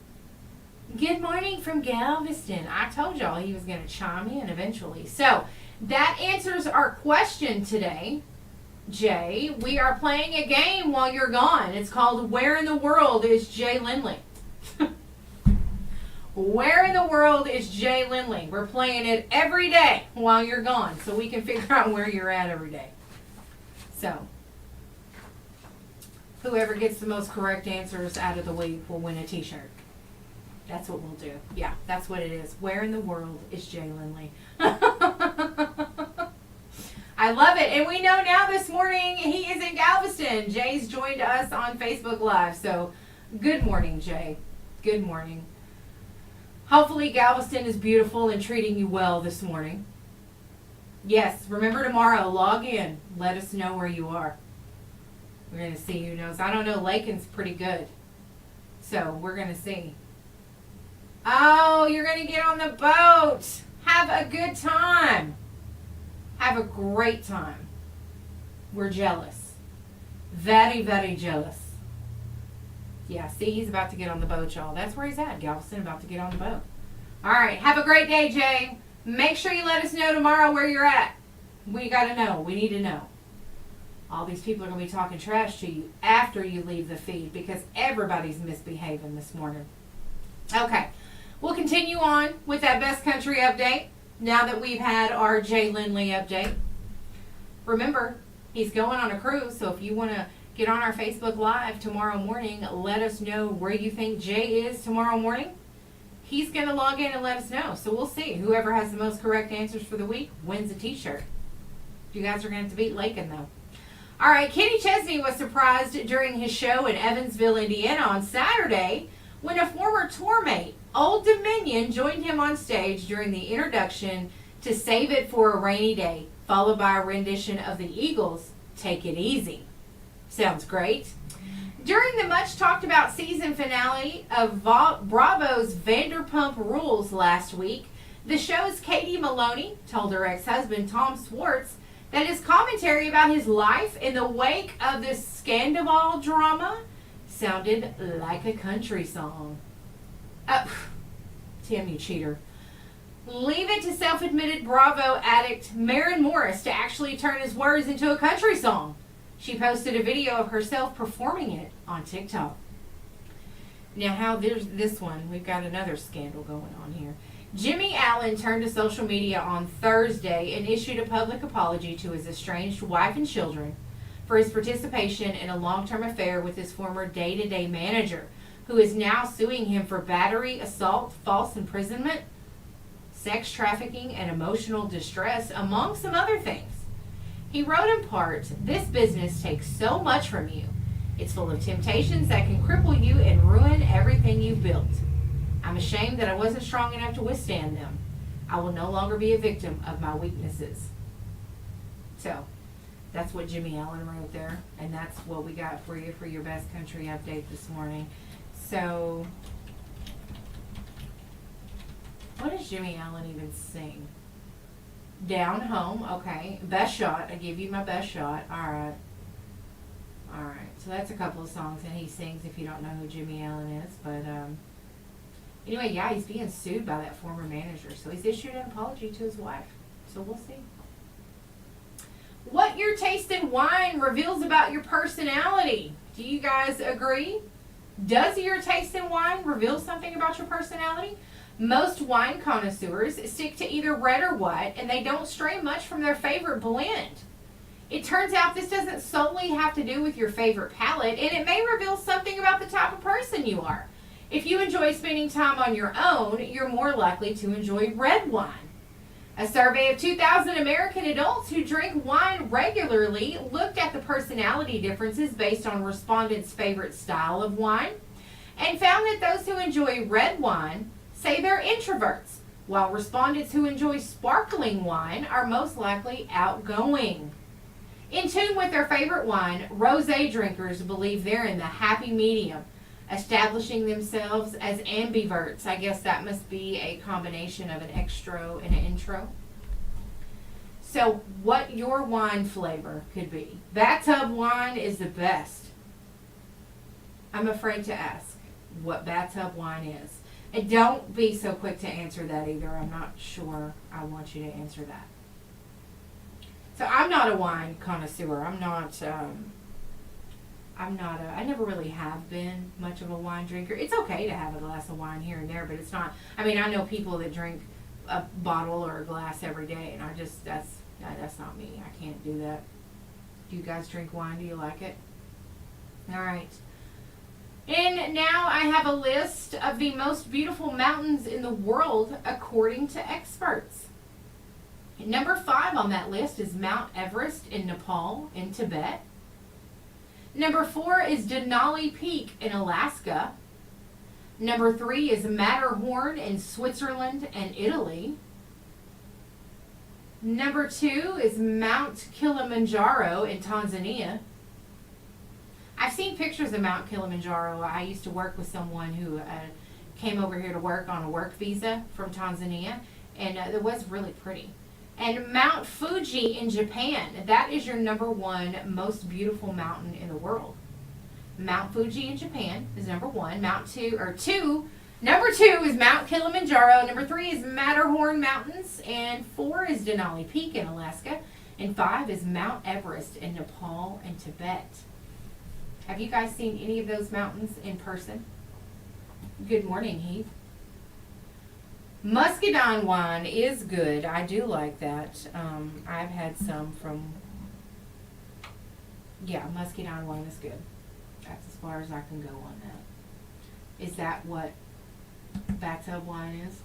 Good morning from Galveston. I told y'all he was going to chime in eventually. So that answers our question today, Jay. We are playing a game while you're gone. It's called Where in the World is Jay Lindley? Where in the world is Jay Lindley? We're playing it every day while you're gone so we can figure out where you're at every day. So whoever gets the most correct answers out of the week will win a t-shirt. That's what we'll do. Yeah, that's what it is. Where in the world is Jay Lindley? I love it. And we know now this morning he is in Galveston. Jay's joined us on Facebook Live. So good morning, Jay. Good morning. Hopefully Galveston is beautiful and treating you well this morning. Yes, remember tomorrow, log in. Let us know where you are. We're going to see who knows. I don't know. Lakin's pretty good. So we're going to see. Oh, you're going to get on the boat. Have a good time. Have a great time. We're jealous. Very, very jealous. Yeah, see, he's about to get on the boat, y'all. That's where he's at, Galveston, about to get on the boat. All right, have a great day, Jay. Make sure you let us know tomorrow where you're at. We got to know. We need to know. All these people are going to be talking trash to you after you leave the feed because everybody's misbehaving this morning. Okay, we'll continue on with that best country update now that we've had our Jay Lindley update. Remember, he's going on a cruise, so if you want to get on our Facebook Live tomorrow morning, let us know where you think Jay is tomorrow morning. He's going to log in and let us know. So we'll see. Whoever has the most correct answers for the week wins a t-shirt. You guys are going to have to beat Lakin, though. All right, Kenny Chesney was surprised during his show in Evansville, Indiana on Saturday when a former tour mate, Old Dominion, joined him on stage during the introduction to Save It for a Rainy Day, followed by a rendition of the Eagles' Take It Easy. Sounds great. During the much talked about season finale of Bravo's Vanderpump Rules last week, the show's Katie Maloney told her ex-husband Tom Schwartz that his commentary about his life in the wake of this scandal drama sounded like a country song. Tim, you cheater. Leave it to self-admitted Bravo addict Maren Morris to actually turn his words into a country song. She posted a video of herself performing it on TikTok. Now, how there's this one, we've got another scandal going on here. Jimmy Allen turned to social media on Thursday and issued a public apology to his estranged wife and children for his participation in a long-term affair with his former day-to-day manager, who is now suing him for battery, assault, false imprisonment, sex trafficking, and emotional distress, among some other things. He wrote in part, "This business takes so much from you. It's full of temptations that can cripple you and ruin everything you've built. I'm ashamed that I wasn't strong enough to withstand them. I will no longer be a victim of my weaknesses." So, that's what Jimmy Allen wrote there, and that's what we got for you for your best country update this morning. So, what does Jimmy Allen even sing? Down Home, okay. Best Shot, I give you my best shot. Alright. Alright, so that's a couple of songs that he sings if you don't know who Jimmy Allen is. But, anyway, yeah, he's being sued by that former manager. So he's issued an apology to his wife. So we'll see. What your taste in wine reveals about your personality. Do you guys agree? Does your taste in wine reveal something about your personality? Most wine connoisseurs stick to either red or white, and they don't stray much from their favorite blend. It turns out this doesn't solely have to do with your favorite palate, and it may reveal something about the type of person you are. If you enjoy spending time on your own, you're more likely to enjoy red wine. A survey of 2,000 American adults who drink wine regularly looked at the personality differences based on respondents' favorite style of wine and found that those who enjoy red wine say they're introverts, while respondents who enjoy sparkling wine are most likely outgoing. In tune with their favorite wine, rosé drinkers believe they're in the happy medium, establishing themselves as ambiverts. I guess that must be a combination of an extro and an intro. So what your wine flavor could be. Bathtub wine is the best. I'm afraid to ask what bathtub wine is. And don't be so quick to answer that either. I'm not sure I want you to answer that. So I'm not a wine connoisseur. I never really have been much of a wine drinker. It's okay to have a glass of wine here and there, but it's not, I mean, I know people that drink a bottle or a glass every day, and that's not me. I can't do that. Do you guys drink wine? Do you like it? All right. And now I have a list of the most beautiful mountains in the world according to experts. Number 5 on that list is Mount Everest in Nepal in Tibet. Number 4 is Denali Peak in Alaska. Number 3 is Matterhorn in Switzerland and Italy. Number 2 is Mount Kilimanjaro in Tanzania. I've seen pictures of Mount Kilimanjaro. I used to work with someone who came over here to work on a work visa from Tanzania, and it was really pretty. And Mount Fuji in Japan. That is your number 1 most beautiful mountain in the world. Mount Fuji in Japan is number 1. Number 2 is Mount Kilimanjaro. Number 3 is Matterhorn Mountains. And 4 is Denali Peak in Alaska. And 5 is Mount Everest in Nepal and Tibet. Have you guys seen any of those mountains in person? Good morning, Heath. Muscadine wine is good. I do like that. I've had some from... Yeah, muscadine wine is good. That's as far as I can go on that. Is that what bathtub wine is?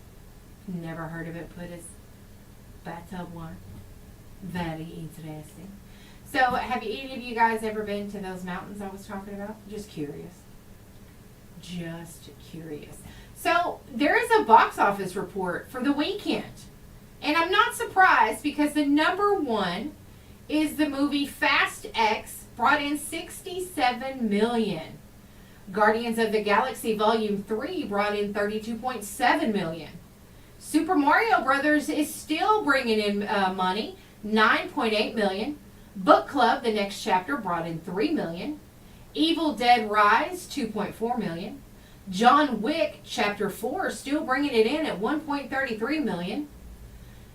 Never heard of it put as bathtub wine. Very interesting. So, have any of you guys ever been to those mountains I was talking about? Just curious. Just curious. So, there is a box office report for the weekend. And I'm not surprised because the number 1 is the movie Fast X, brought in $67 million. Guardians of the Galaxy Volume 3 brought in $32.7 million. Super Mario Brothers is still bringing in money, $9.8 million. Book Club, the next chapter, brought in $3 million. Evil Dead Rise, $2.4 million. John Wick, Chapter 4, still bringing it in at $1.33 million.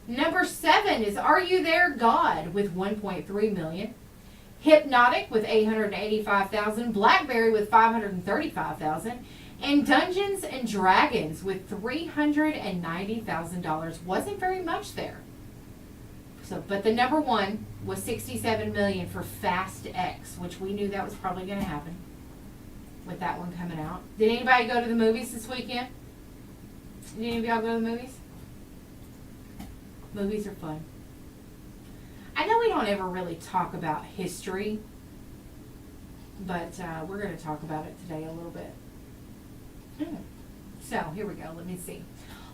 Number 7 is Are You There, God, with $1.3 million. Hypnotic with $885,000. Blackberry with $535,000. And Dungeons and Dragons with $390,000. Wasn't very much there. So, but the number 1 was $67 million for Fast X, which we knew that was probably going to happen with that one coming out. Did anybody go to the movies this weekend? Did any of y'all go to the movies? Movies are fun. I know we don't ever really talk about history, but we're going to talk about it today a little bit. So, here we go. Let me see.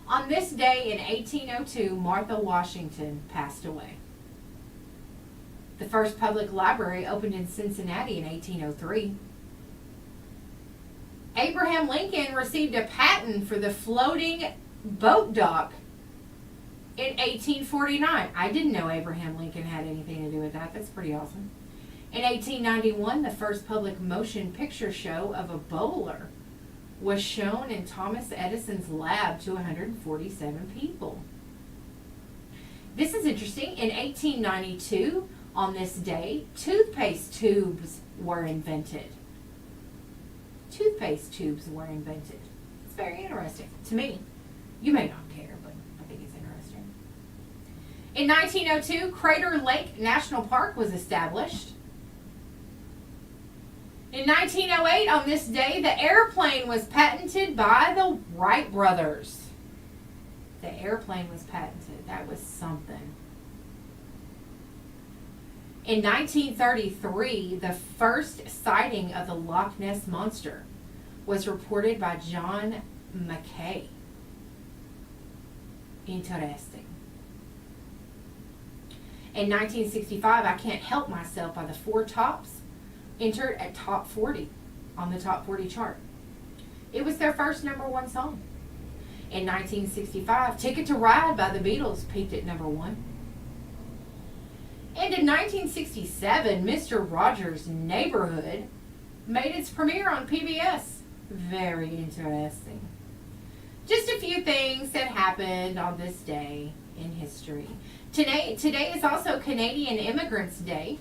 On this day in 1802, Martha Washington passed away. The first public library opened in Cincinnati in 1803. Abraham Lincoln received a patent for the floating boat dock In 1849, I didn't know Abraham Lincoln had anything to do with that. That's pretty awesome. In 1891, the first public motion picture show of a bowler was shown in Thomas Edison's lab to 147 people. This is interesting. In 1892, on this day, toothpaste tubes were invented. Toothpaste tubes were invented. It's very interesting to me. You may not care, but I think it's interesting. In 1902, Crater Lake National Park was established. In 1908, on this day, the airplane was patented by the Wright brothers. The airplane was patented. That was something. In 1933, the first sighting of the Loch Ness Monster was reported by John Mackay. Interesting. In 1965, I Can't Help Myself by the Four Tops entered at top 40 on the top 40 chart. It was their first #1 song. In 1965, Ticket to Ride by the Beatles peaked at #1. And in 1967, Mr. Rogers' Neighborhood made its premiere on PBS. Very interesting. Just a few things that happened on this day in history. Today is also Canadian Immigrants Day,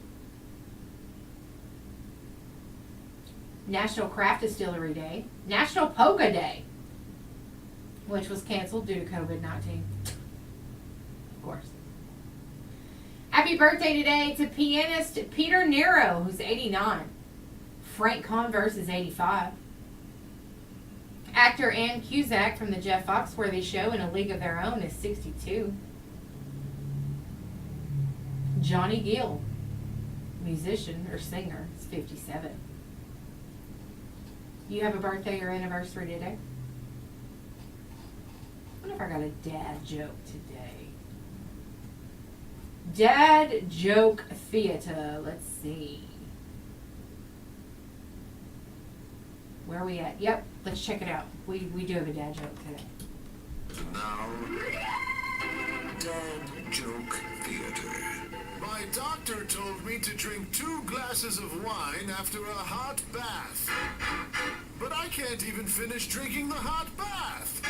National Craft Distillery Day, National Polka Day, which was canceled due to COVID-19. Of course. Happy birthday today to pianist Peter Nero, who's 89. Frank Converse is 85. Actor Ann Cusack from the Jeff Foxworthy Show in A League of Their Own is 62. Johnny Gill, musician or singer, is 57. You have a birthday or anniversary today? I wonder if I got a dad joke today. Dad joke theater. Let's see. Where are we at? Yep, let's check it out. We do have a dad joke today. Now, Dad Joke Theater. My doctor told me to drink 2 glasses of wine after a hot bath. But I can't even finish drinking the hot bath.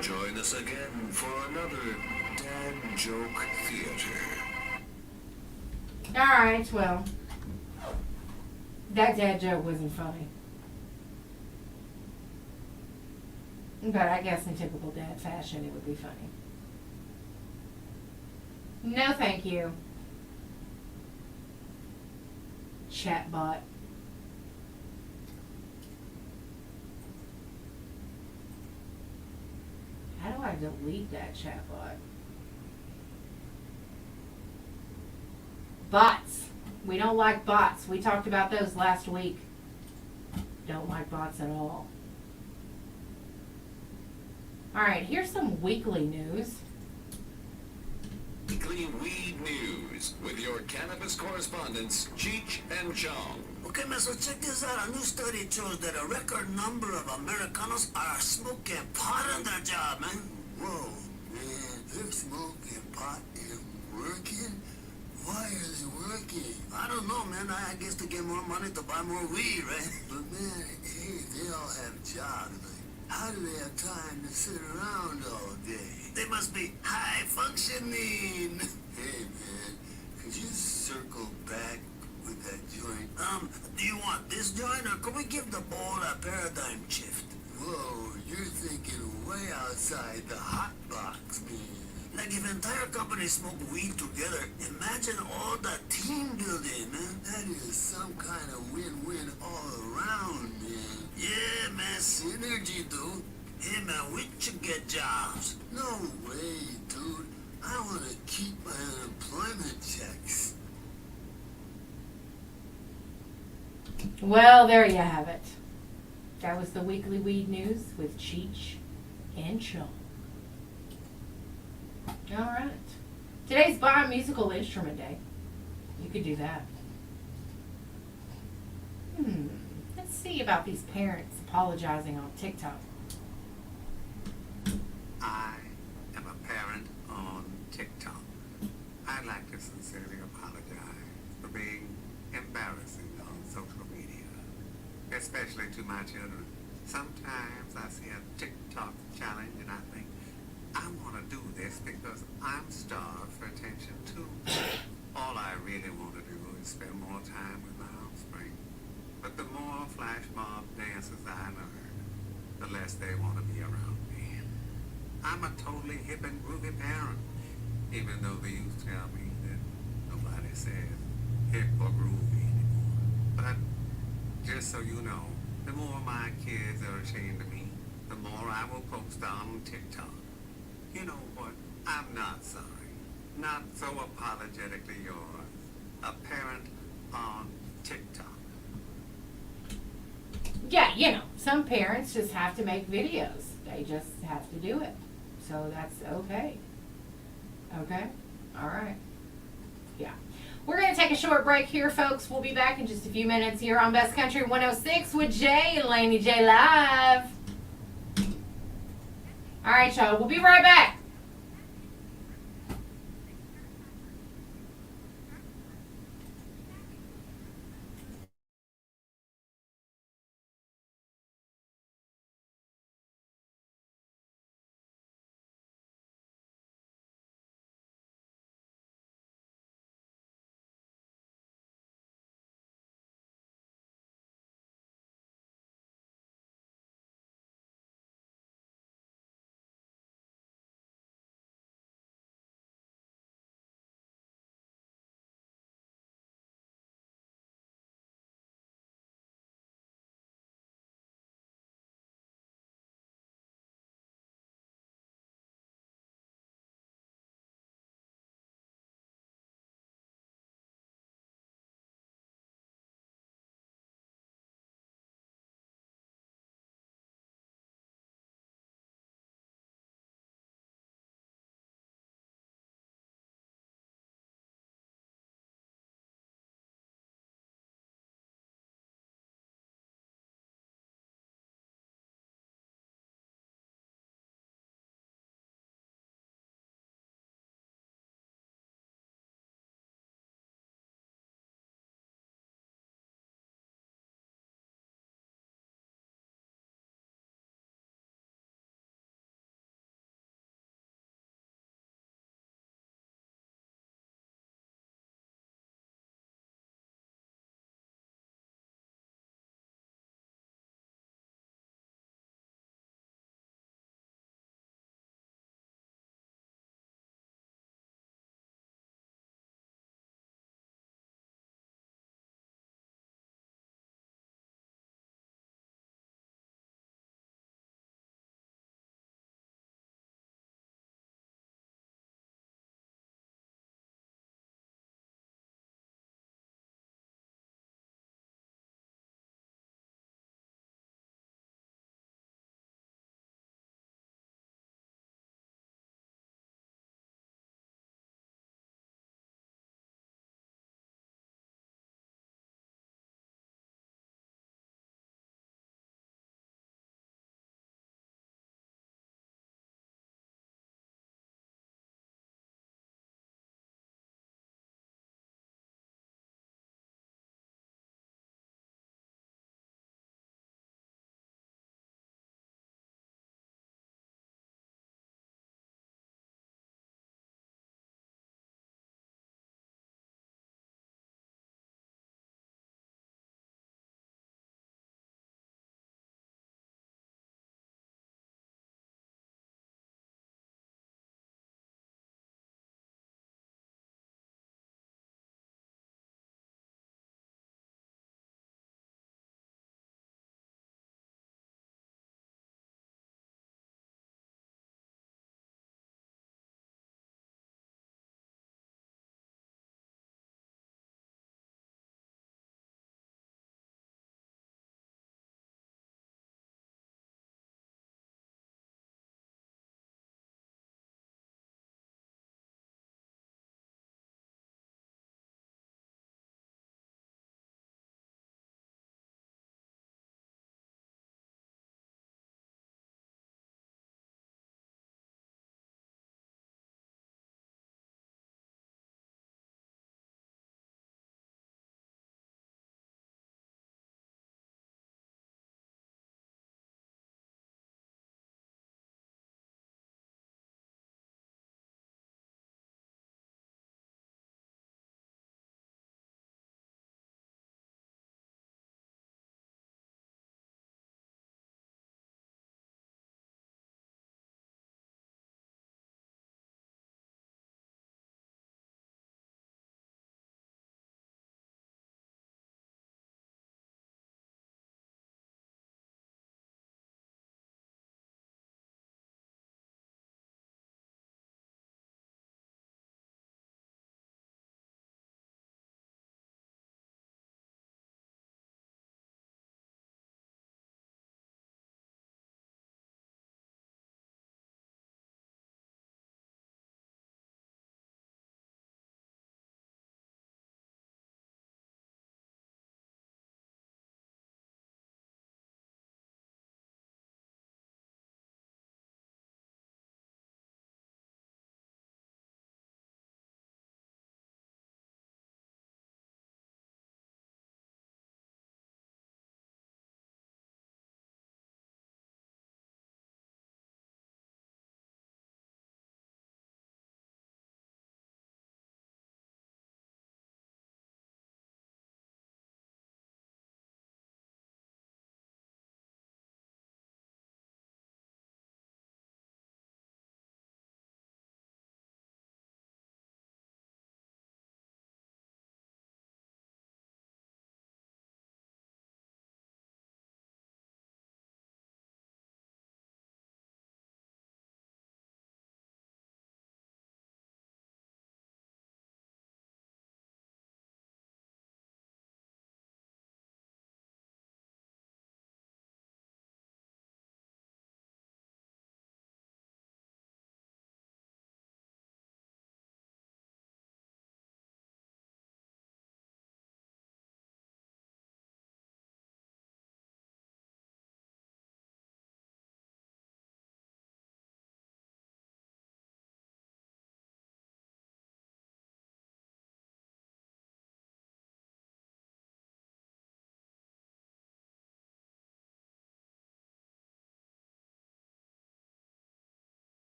Join us again for another Dad Joke Theater. Alright, well, that dad joke wasn't funny. But I guess in typical dad fashion, it would be funny. No, thank you. Chatbot. How do I delete that chatbot? Bots. We don't like bots. We talked about those last week. Don't like bots at all. Alright, here's some weekly news. Weekly Weed News with your cannabis correspondents, Cheech and Chong. Okay, man, so check this out. A new study shows that a record number of Americanos are smoking pot on their job, man. Whoa, man, they're smoking pot and working? Why is it working? I don't know, man. I guess to get more money to buy more weed, right? But, man, hey, they all have jobs. Like, how do they have time to sit around all day? They must be high functioning. Hey, man, could you circle back with that joint? Do you want this joint, or can we give the bowl a paradigm shift? Whoa, you're thinking way outside the hot box, man. Like if entire companies smoke weed together, imagine all that team building, man. That is some kind of win-win all around, man. Yeah, man, synergy, dude. Hey, man, we should get jobs. No way, dude. I want to keep my unemployment checks. Well, there you have it. That was the weekly weed news with Cheech and Chong. Alright. Today's Buy a Musical Instrument Day. You could do that. Let's see about these parents apologizing on TikTok. I am a parent on TikTok. I'd like to sincerely apologize for being embarrassing on social media, especially to my children. Sometimes I see a TikTok challenge and I think, I want to do this because I'm starved for attention too. All I really want to do is spend more time with my offspring. But the more flash mob dances I learn, the less they want to be around me. I'm a totally hip and groovy parent, even though they used to tell me that nobody says hip or groovy anymore. But just so you know, the more my kids are ashamed of me, the more I will post on TikTok. You know what? I'm not sorry. Not so apologetically yours. A parent on TikTok. Yeah, you know, some parents just have to make videos. They just have to do it. So that's okay. Okay? All right. Yeah. We're going to take a short break here, folks. We'll be back in just a few minutes here on Best Country 106 with Jay and Laney J Live. All right, y'all. We'll be right back.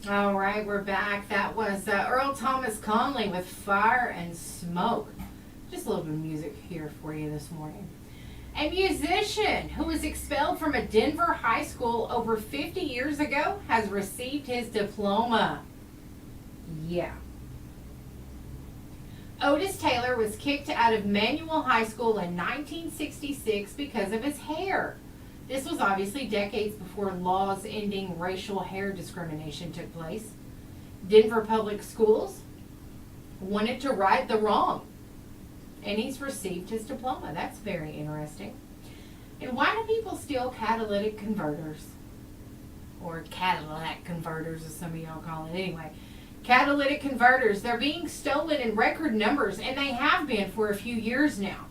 All right, we're back. That was Earl Thomas Conley with Fire and Smoke. Just a little bit of music here for you this morning. A musician who was expelled from a Denver high school over 50 years ago has received his diploma. Yeah. Otis Taylor was kicked out of Manual High School in 1966 because of his hair. This was obviously decades before laws ending racial hair discrimination took place. Denver Public Schools wanted to right the wrong, and he's received his diploma. That's very interesting. And why do people steal catalytic converters? Or Cadillac converters, as some of y'all call it. Anyway, catalytic converters, they're being stolen in record numbers, and they have been for a few years now.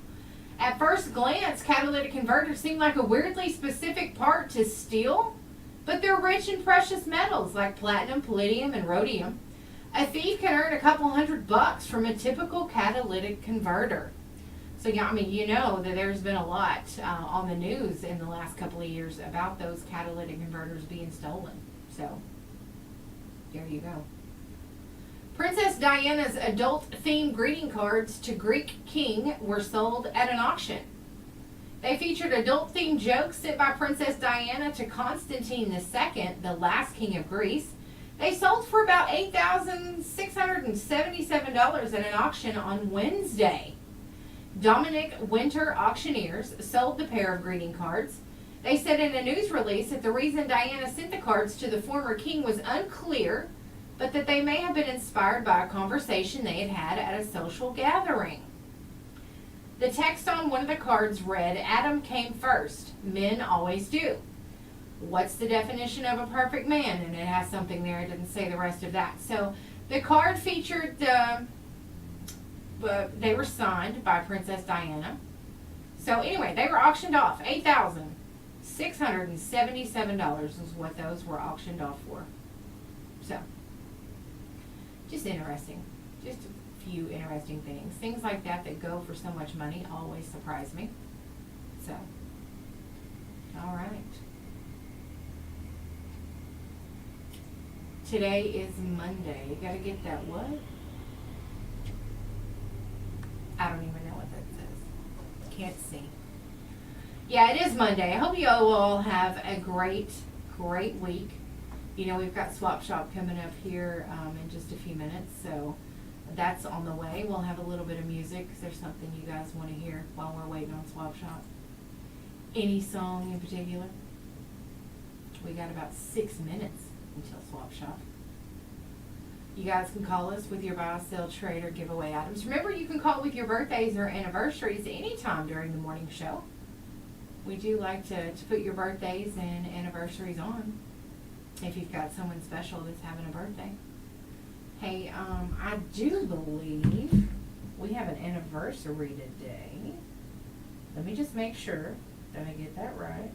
At first glance, catalytic converters seem like a weirdly specific part to steal, but they're rich in precious metals like platinum, palladium, and rhodium. A thief can earn a couple $100 from a typical catalytic converter. So, yeah, I mean, you know that there's been a lot on the news in the last couple of years about those catalytic converters being stolen. So, there you go. Princess Diana's adult-themed greeting cards to Greek king were sold at an auction. They featured adult-themed jokes sent by Princess Diana to Constantine II, the last king of Greece. They sold for about $8,677 at an auction on Wednesday. Dominic Winter Auctioneers sold the pair of greeting cards. They said in a news release that the reason Diana sent the cards to the former king was unclear, but that they may have been inspired by a conversation they had had at a social gathering. The text on one of the cards read, "Adam came first. Men always do. What's the definition of a perfect man?" And it has something there. It didn't say the rest of that. So the card featured, they were signed by Princess Diana. So anyway, they were auctioned off. $8,677 is what those were auctioned off for. So, just interesting. Just a few interesting things. Things like that that go for so much money always surprise me. So, all right. Today is Monday. You gotta get that what? I don't even know what that says. Can't see. Yeah, it is Monday. I hope you all have a great week. You know, we've got Swap Shop coming up here in just a few minutes, so that's on the way. We'll have a little bit of music. Is there something you guys want to hear while we're waiting on Swap Shop? Any song in particular? We got about 6 minutes until Swap Shop. You guys can call us with your buy, sell, trade, or giveaway items. Remember, you can call with your birthdays or anniversaries anytime during the morning show. We do like to put your birthdays and anniversaries on if you've got someone special that's having a birthday. Hey, I do believe we have an anniversary today. Let me just make sure that I get that right.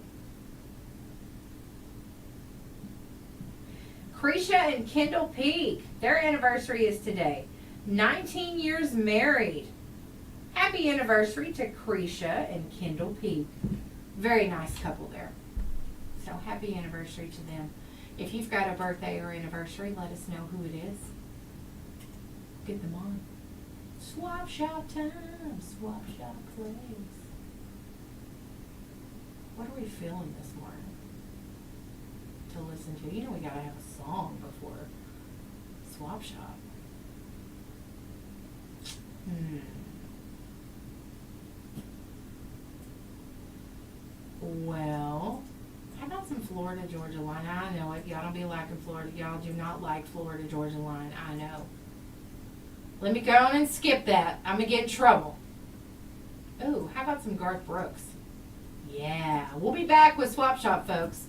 Cretia and Kendall Peak, their anniversary is today. 19 years married. Happy anniversary to Cretia and Kendall Peak. Very nice couple there. So happy anniversary to them. If you've got a birthday or anniversary, let us know who it is. Get them on. Swap Shop time. Swap Shop plays. What are we feeling this morning to listen to? You know we gotta have a song before Swap Shop. Well, how about some Florida Georgia Line? I know it. Y'all don't be liking Florida. Y'all do not like Florida Georgia Line. I know. Let me go on and skip that. I'm going to get in trouble. Ooh, how about some Garth Brooks? Yeah. We'll be back with Swap Shop, folks.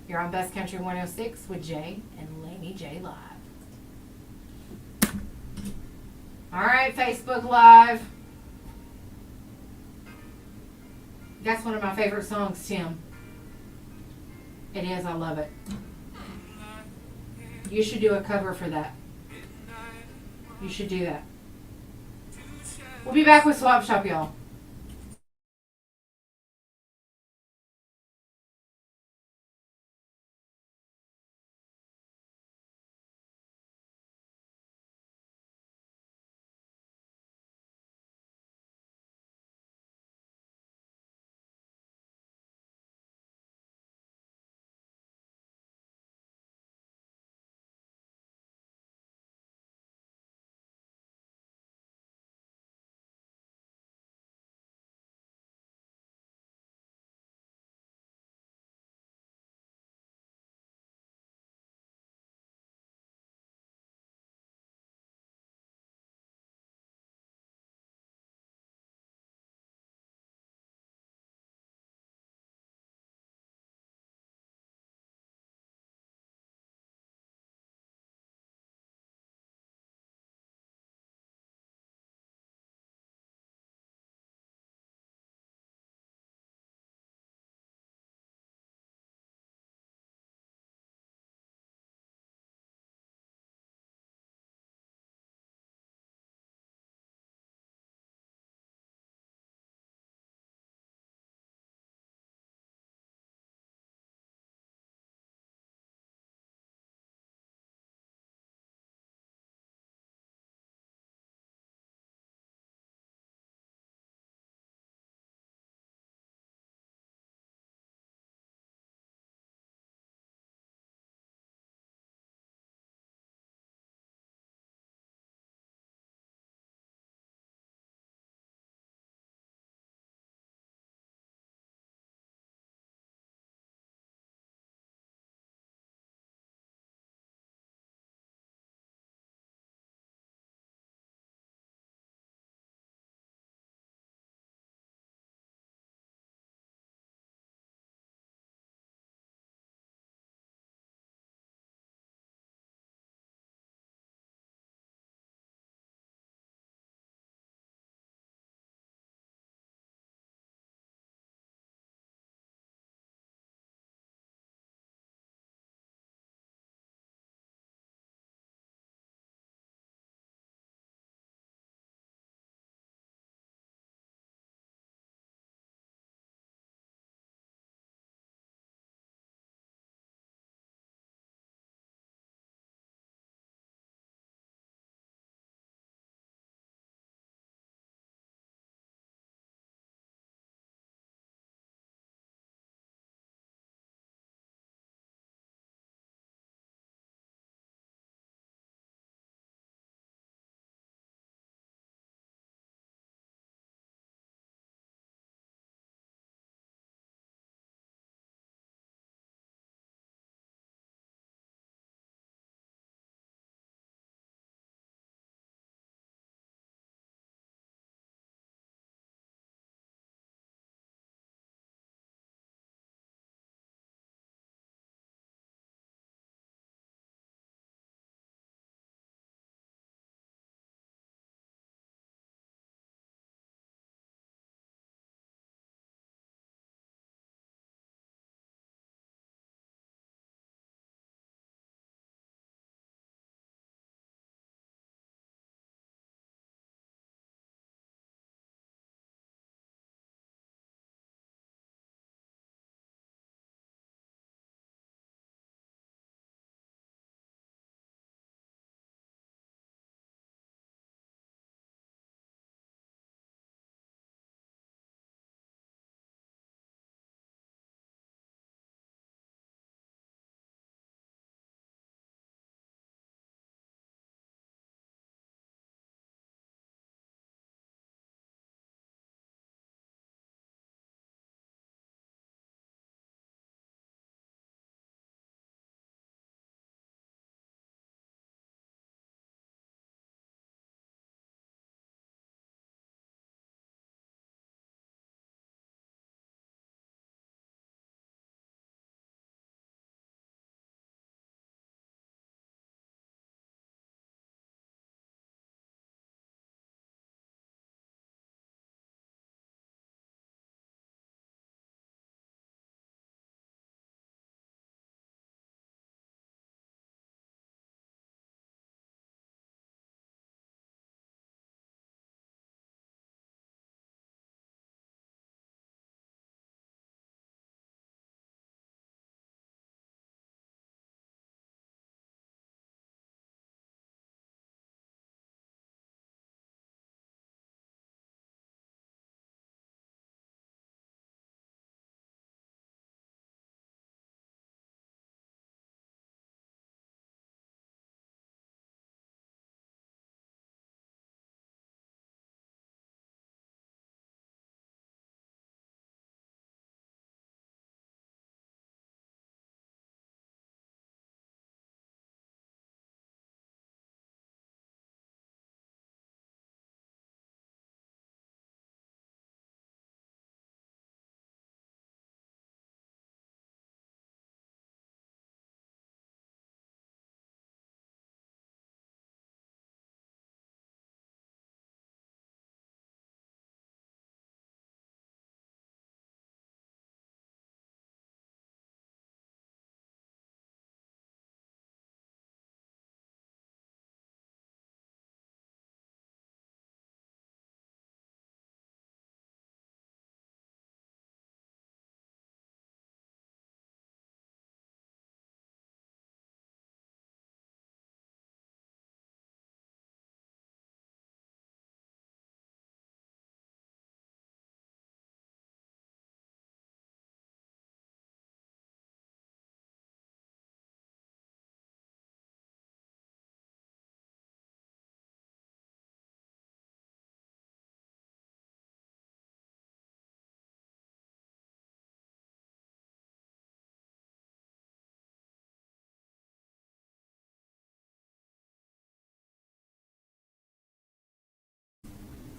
You're on Best Country 106 with Jay and Laney J Live. All right, Facebook Live. That's one of my favorite songs, Tim. It is. I love it. You should do a cover for that. You should do that. We'll be back with Swap Shop, y'all.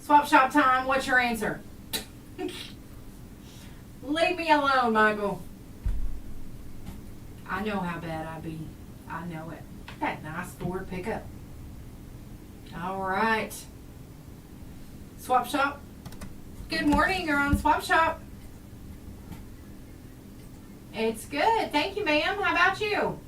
Swap shop time. What's your answer? Leave me alone, Michael. I know how bad I be. I know it. That nice Ford pickup. All right. Swap shop. Good morning. You're on Swap shop. It's good. Thank you, ma'am. How about you?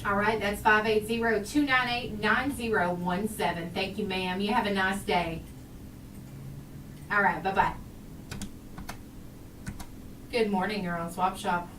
All right, that's 580-298-9017. Thank you, ma'am. You have a nice day. All right, bye-bye. Good morning. You're on Swap Shop.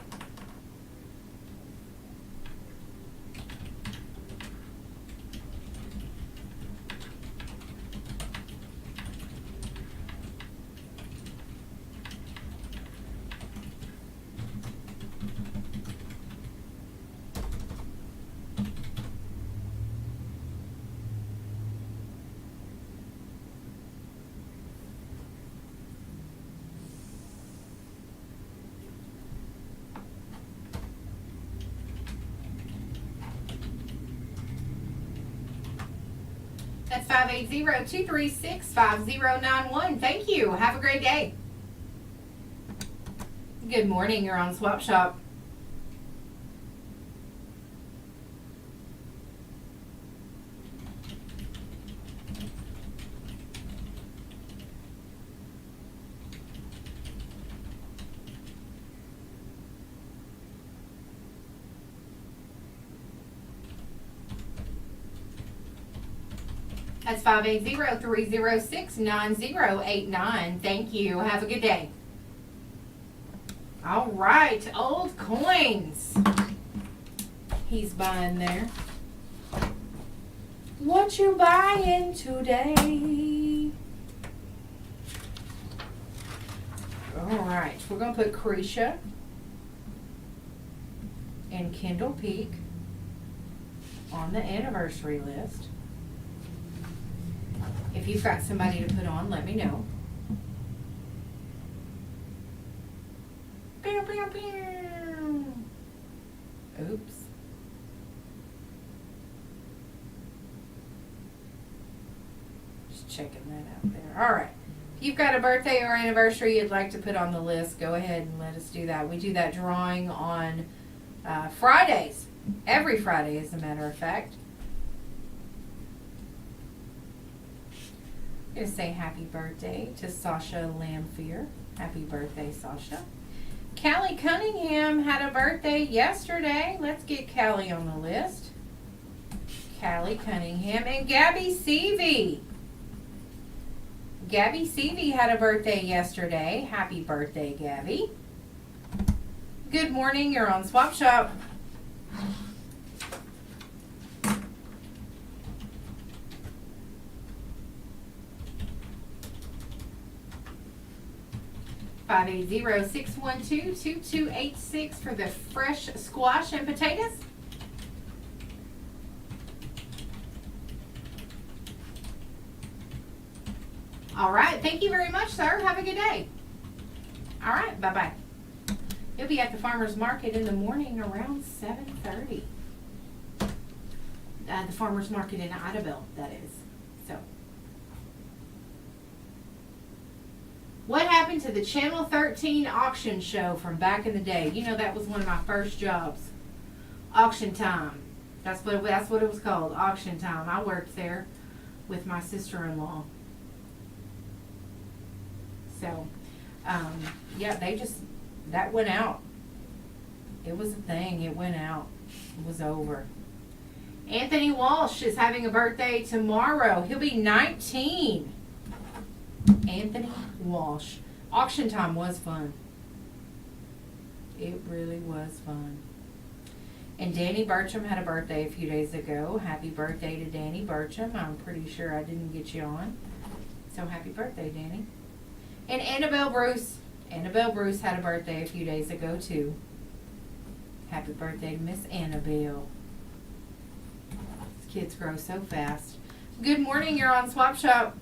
That's 580-236-5091. Thank you. Have a great day. Good morning. You're on Swap Shop. That's 580-306-9089. Thank you. Have a good day. All right. Old coins. He's buying there. What you buying today? All right. We're going to put Cretia and Kendall Peak on the anniversary list. If you've got somebody to put on, let me know. Pew, pew, pew. Oops. Just checking that out there. All right. If you've got a birthday or anniversary you'd like to put on the list, go ahead and let us do that. We do that drawing on Fridays. Every Friday, as a matter of fact. I'm going to say happy birthday to Sasha Lamphere. Happy birthday, Sasha. Callie Cunningham had a birthday yesterday. Let's get Callie on the list. Callie Cunningham and Gabby Seavey. Gabby Seavey had a birthday yesterday. Happy birthday, Gabby. Good morning. You're on Swap Shop. 580-612-2286 for the fresh squash and potatoes. All right. Thank you very much, sir. Have a good day. All right. Bye-bye. You'll be at the farmer's market in the morning around 7:30. The farmer's market in Idabel, that is. So, what happened to the Channel 13 auction show from back in the day? You know, that was one of my first jobs. Auction time. That's what it was called, auction time. I worked there with my sister-in-law. So, yeah, that went out. It was a thing. It went out. It was over. Anthony Walsh is having a birthday tomorrow. He'll be 19. Anthony Walsh. Auction time was fun. It really was fun. And Danny Bertram had a birthday a few days ago. Happy birthday to Danny Bertram. I'm pretty sure I didn't get you on. So happy birthday, Danny. And Annabelle Bruce. Annabelle Bruce had a birthday a few days ago, too. Happy birthday to Miss Annabelle. These kids grow so fast. Good morning, you're on Swap Shop.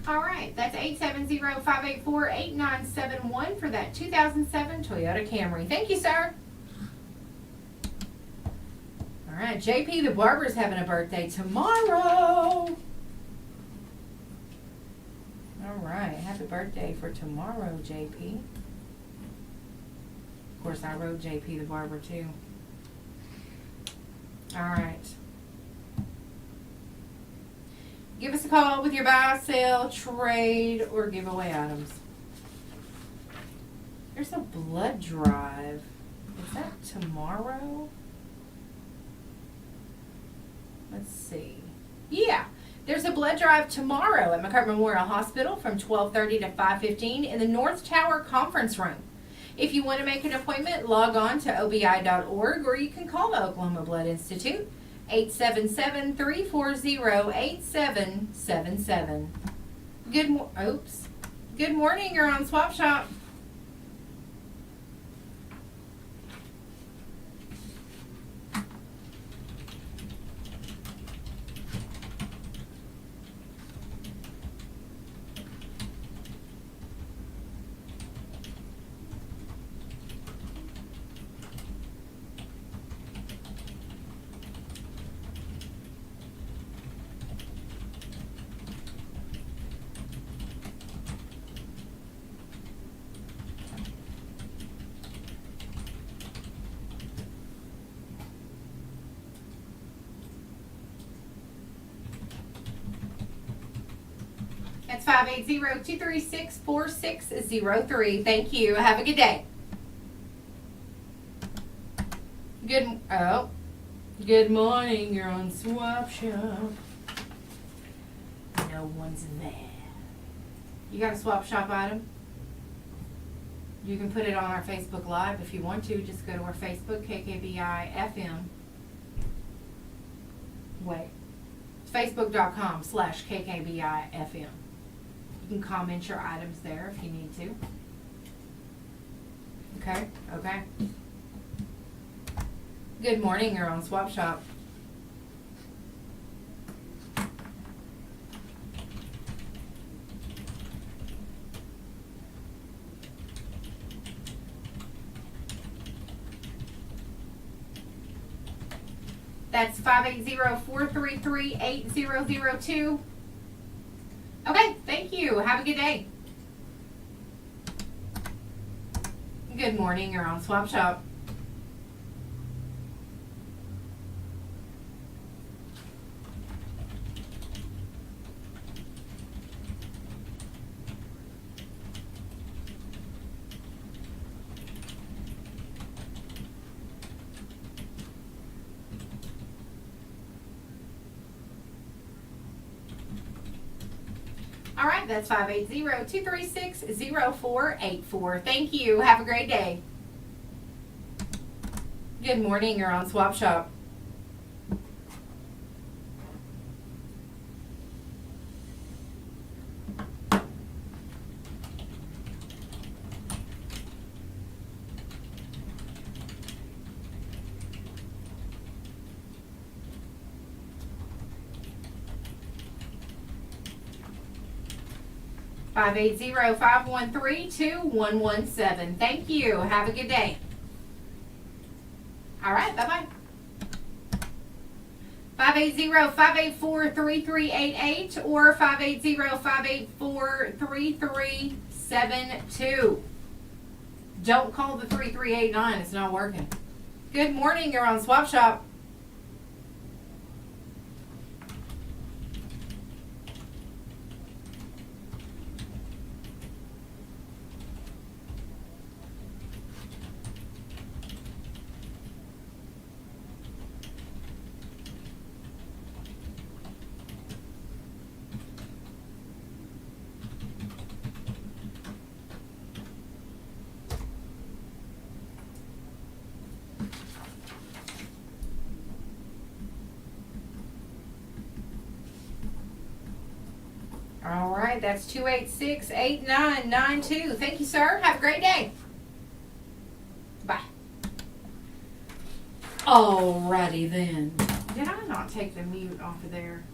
All right, that's 870-584-8971 for that 2007 Toyota Camry. Thank you, sir. All right, JP the barber's having a birthday tomorrow. All right, happy birthday for tomorrow, JP. Of course, I wrote JP the barber too. All right. Give us a call with your buy, sell, trade, or giveaway items. There's a blood drive. Is that tomorrow? Let's see. Yeah, there's a blood drive tomorrow at McCart Memorial Hospital from 12:30 to 5:15 in the North Tower Conference Room. If you want to make an appointment, log on to obi.org or you can call the Oklahoma Blood Institute. 877-340-8777. Good morning, you're on Swap Shop. That's 580-236-4603. Thank you. Have a good day. Good morning. You're on Swap Shop. No one's there. You got a Swap Shop item? You can put it on our Facebook Live if you want to. Just go to our Facebook, KKBI FM. Wait. Facebook.com/KKBI FM. You can comment your items there if you need to. Okay? Okay. Good morning, you're on Swap Shop. That's 580-433-8002. Okay, thank you. Have a good day. Good morning, you're on Swap Shop. All right, that's 580-236-0484. Thank you. Have a great day. Good morning. You're on Swap Shop. Five 580-513-2117. Thank you. Have a good day. All right. Bye-bye. 580-584-3388 or 580-584-3372. Don't call the 3389. It's not working. Good morning. You're on Swap Shop. All right, that's 286-8992. Thank you, sir. Have a great day. Bye. Alrighty then. Did I not take the mute off of there?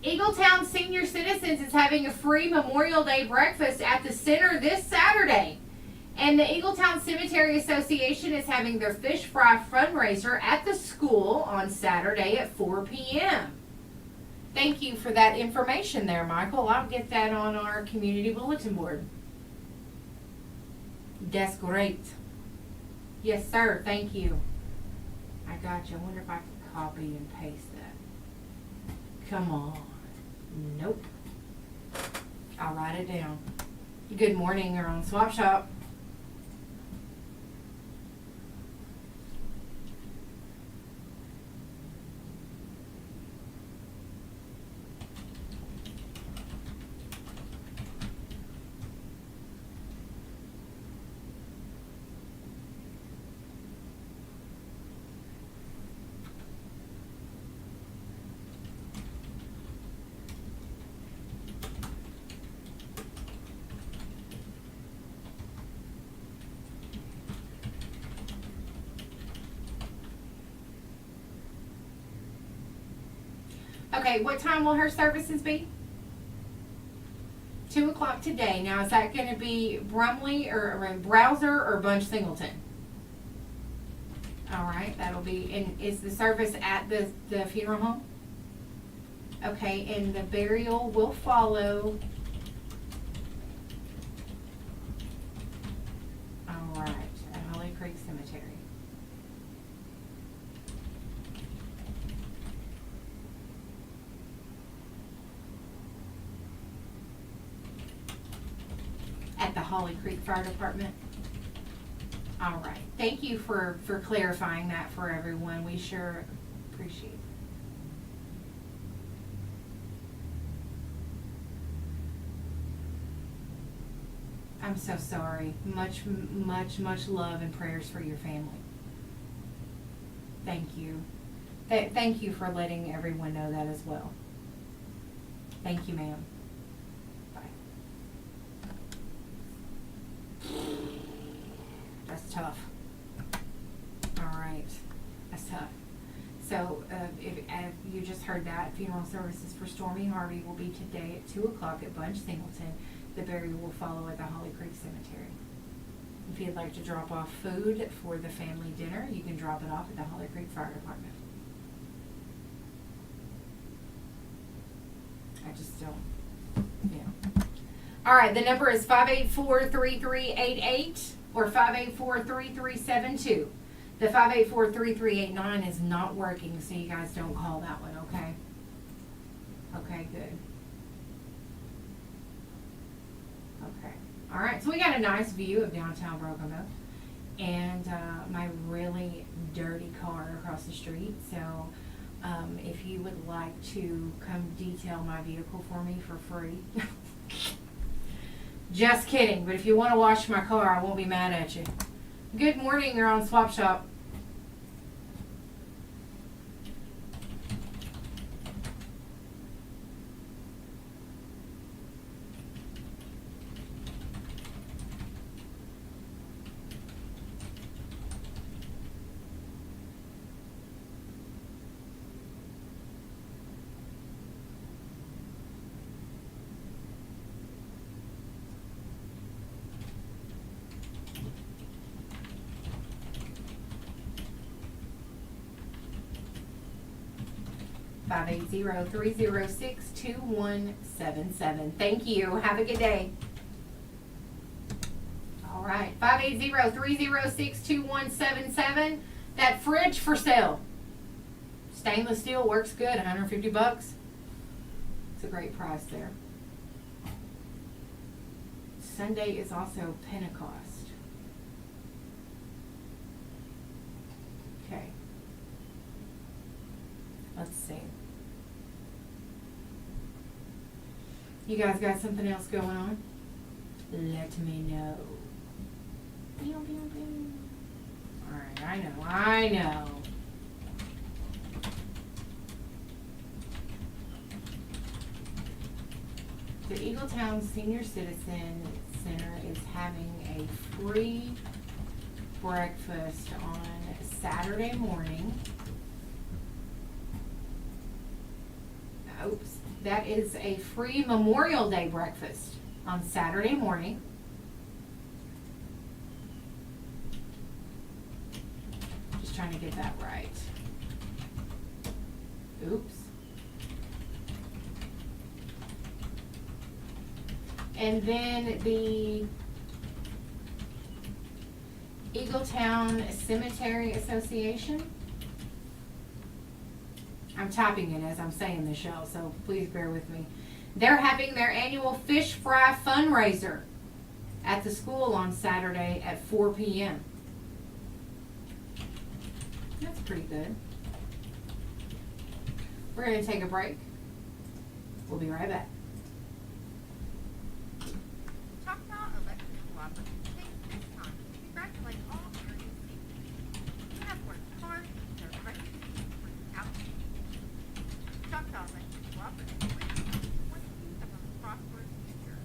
Eagletown Senior Citizens is having a free Memorial Day breakfast at the center this Saturday. And the Eagletown Cemetery Association is having their fish fry fundraiser at the school on Saturday at 4 p.m. Thank you for that information there, Michael. I'll get that on our community bulletin board. That's great. Yes, sir. Thank you. I got you. I wonder if I can copy and paste that. Come on. Nope. I'll write it down. Good morning. You're on Swap Shop. Okay, what time will her services be? 2 o'clock today. Now, is that going to be Brumley or Browser or Bunch Singleton? All right, that'll be. And is the service at the funeral home? Okay, and the burial will follow. All right, at Holly Creek Cemetery. At the Holly Creek Fire Department. All right. Thank you for clarifying that for everyone. We sure appreciate it. I'm so sorry. Much love and prayers for your family. Thank you. Thank you for letting everyone know that as well. Thank you, ma'am. That's tough. All right, that's tough. So if you just heard that, funeral services for Stormy Harvey will be today at 2 o'clock at Bunch Singleton. The burial will follow at the Holly Creek Cemetery. If you'd like to drop off food for the family dinner, you can drop it off at the Holly Creek Fire Department. I just don't, yeah. All right, the number is 584-3388 or 584-3372. The 584-3389 is not working, so you guys don't call that one, okay? Okay, good. Okay. All right, so we got a nice view of downtown Brokenville and my really dirty car across the street. So if you would like to come detail my vehicle for me for free. Just kidding, but if you want to wash my car, I won't be mad at you. Good morning, you're on Swap Shop. Five 580-306-2177. Thank you. Have a good day. All right. 580-306-2177. That fridge for sale. Stainless steel, works good. $150. It's a great price there. Sunday is also Pentecost. Okay. Let's see. You guys got something else going on? Let me know. Alright, I know. Eagletown Senior Citizen Center is having a free breakfast on Saturday morning. Oops, that is a free Memorial Day breakfast on Saturday morning. Just trying to get that right. Oops. And then the Eagletown Cemetery Association. I'm typing it as I'm saying this, y'all, so please bear with me. They're having their annual fish fry fundraiser at the school on Saturday at 4 p.m. That's pretty good. We're going to take a break. We'll be right back. Choctaw Electric Cooperative takes this time to congratulate all area seniors who have worked hard to keep their electric systems out. Choctaw Electric Cooperative wishes you a prosperous future.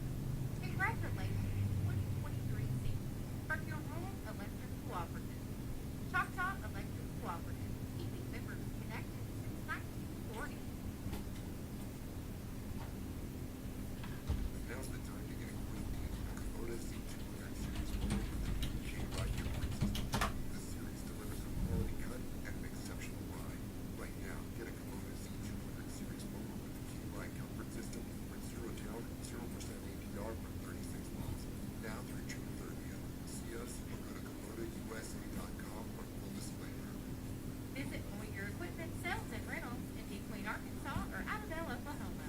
Congratulations, 2023 seniors from your rural electric cooperative. Choctaw Electric Cooperative, keeping members connected since 1940. Now's the time to get acquainted with the Kubota Z200 series motor with the Laney J ride comfort system. This series delivers a quality cut and an exceptional ride. Right now, get a Kubota Z200 series motor with the K-Ride comfort system for 0 down, 0% APR for 36 months. Now through June 30th. See us or go to KubotaUSA.com for full disclaimer. Visit Moyer Equipment Sales and Rentals in DeQueen, Arkansas or Adabel, Oklahoma.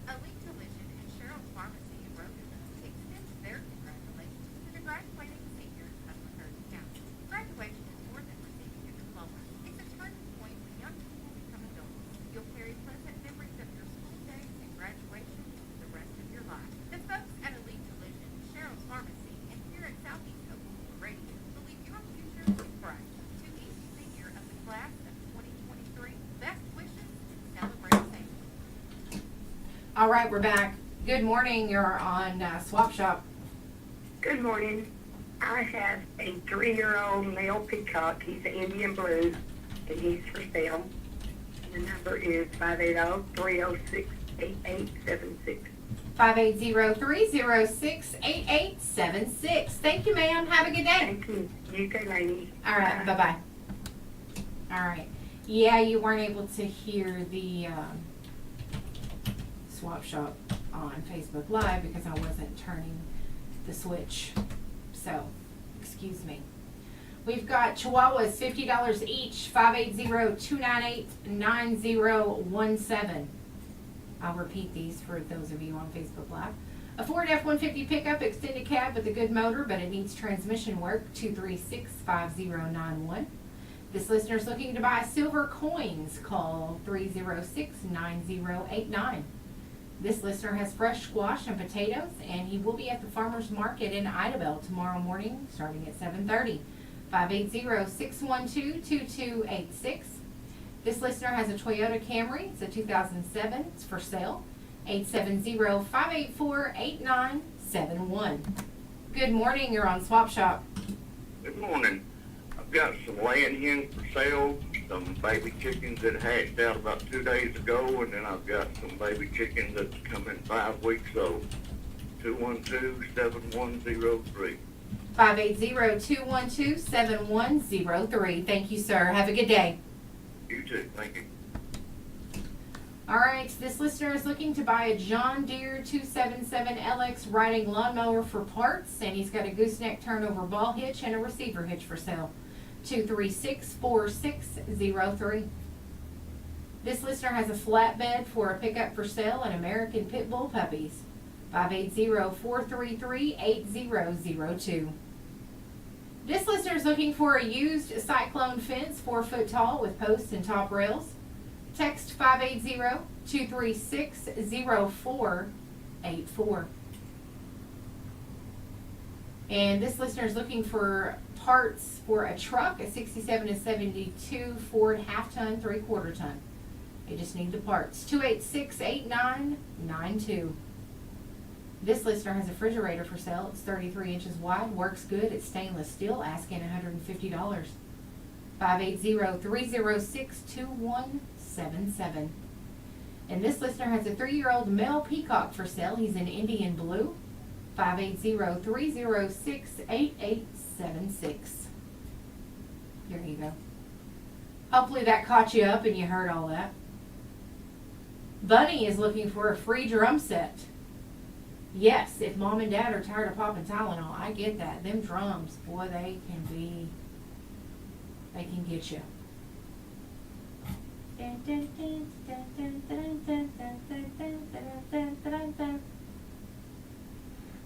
Elite Collision and Cheryl's Pharmacy in Roosevelt extends their congratulations to the graduating seniors of McCurdy County. Graduation is more than receiving a diploma. It's a turning point when young people become adults. You'll carry pleasant memories of your school days and graduation for the rest of your life. The folks at Elite Collision, Cheryl's Pharmacy, and here at Southeast Oklahoma Radio believe your future is bright. To each senior of the class of 2023, best wishes and celebrate safely. All right, we're back. Good morning. You're on Swap Shop. Good morning. I have a 3-year-old male peacock. He's an Indian blue, and he's for sale. The number is 580-306-8876. 580-306-8876. Thank you, ma'am. Have a good day. Thank you. You too, ladies. All right, bye-bye. All right. Yeah, you weren't able to hear the Swap Shop on Facebook Live because I wasn't turning the switch. So, excuse me. We've got Chihuahuas, $50 each, 580-298-9017. I'll repeat these for those of you on Facebook Live. A Ford F-150 pickup, extended cab with a good motor, but it needs transmission work, 236-5091. This listener is looking to buy silver coins. Call 306-9089. This listener has fresh squash and potatoes, and he will be at the farmer's market in Idabel tomorrow morning, starting at 7:30. 580-612-2286. This listener has a Toyota Camry. It's a 2007. It's for sale. 870-584-8971. Good morning. You're on Swap Shop. Good morning. I've got some laying hens for sale, some baby chickens that hatched out about 2 days ago, and then I've got some baby chickens that's coming 5 weeks old. 212-7103. 580-212-7103. Thank you, sir. Have a good day. You too. Thank you. All right, this listener is looking to buy a John Deere 277LX riding lawnmower for parts, and he's got a gooseneck turnover ball hitch and a receiver hitch for sale. 236-4603. This listener has a flatbed for a pickup for sale and American Pit Bull puppies. 580-433-8002. This listener is looking for a used cyclone fence, 4 foot tall with posts and top rails. Text 580-236-0484. And this listener is looking for parts for a truck, a 67 to 72 Ford half-ton, 3/4 ton. They just need the parts. 286-8992. This listener has a refrigerator for sale. It's 33 inches wide, works good. It's stainless steel, asking $150. 580-306-2177. And this listener has a 3-year-old male peacock for sale. He's in Indian blue. 580-306-8876. There you go. Hopefully that caught you up and you heard all that. Bunny is looking for a free drum set. Yes, if mom and dad are tired of popping Tylenol, I get that. Them drums, boy, they can get you.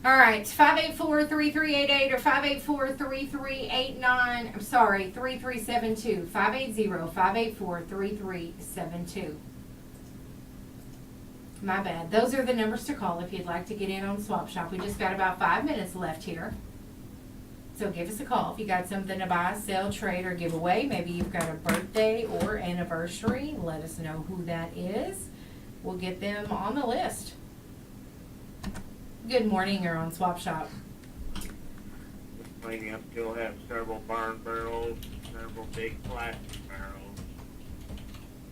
All right, 584-3388 or 584-3389. I'm sorry, 3372. 580-584-3372. My bad. Those are the numbers to call if you'd like to get in on Swap Shop. We just got about 5 minutes left here. So give us a call if you got something to buy, sell, trade, or give away. Maybe you've got a birthday or anniversary. Let us know who that is. We'll get them on the list. Good morning, you're on Swap Shop. Laney, I still have several barn barrels, several big plastic barrels,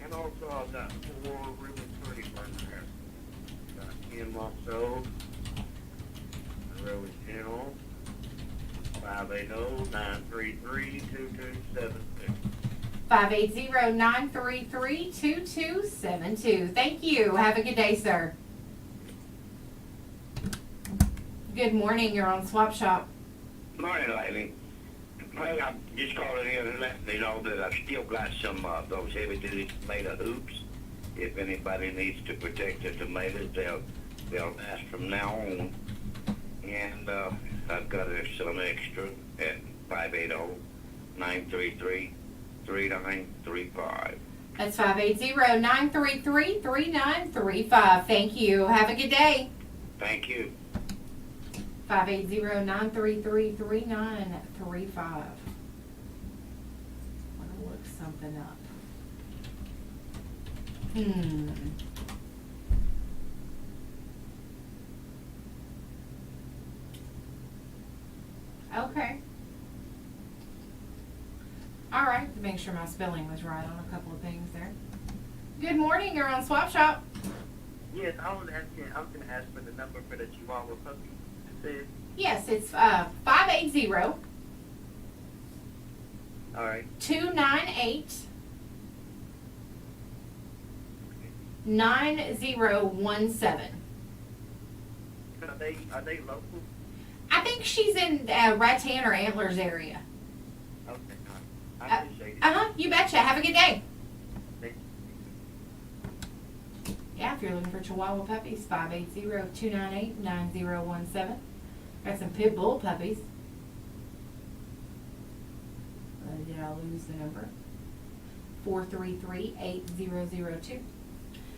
and also I've got 4 really pretty burners. Got 10 also, original, 580-933-2272. 580-933-2272. Thank you. Have a good day, sir. Good morning, you're on Swap Shop. Morning, Laney. Well, I'm just calling in and letting you know that I've still got some of those heavy-duty tomato hoops. If anybody needs to protect their tomatoes, they'll last from now on. And I've got some extra at 580-933-3935. That's 580-933-3935. Thank you. Have a good day. Thank you. 580-933-3935. Want to look something up. Okay. All right. To make sure my spelling was right on a couple of things there. Good morning. You're on Swap Shop. Yes, I was going to ask for the number for the Chihuahua puppy. Yes, it's 580. All right. 298 9017. Are they local? I think she's in Rattan or Antlers area. Okay. I appreciate it. You betcha. Have a good day. Thank you. Yeah, if you're looking for Chihuahua puppies, 580-298-9017. Got some Pit Bull puppies. Did I lose the number? 433-8002.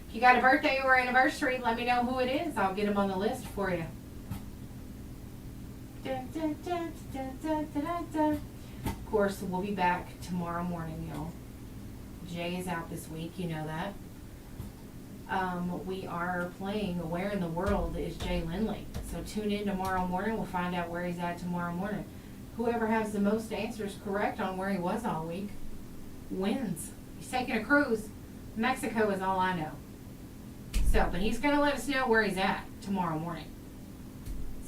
If you got a birthday or anniversary, let me know who it is. I'll get them on the list for you. Dun, dun, dun, dun, dun, dun, dun, dun. Of course, we'll be back tomorrow morning, y'all. Jay is out this week, you know that. We are playing Where in the World is Jay Lindley. So tune in tomorrow morning. We'll find out where he's at tomorrow morning. Whoever has the most answers correct on where he was all week wins. He's taking a cruise. Mexico is all I know. So, but he's going to let us know where he's at tomorrow morning.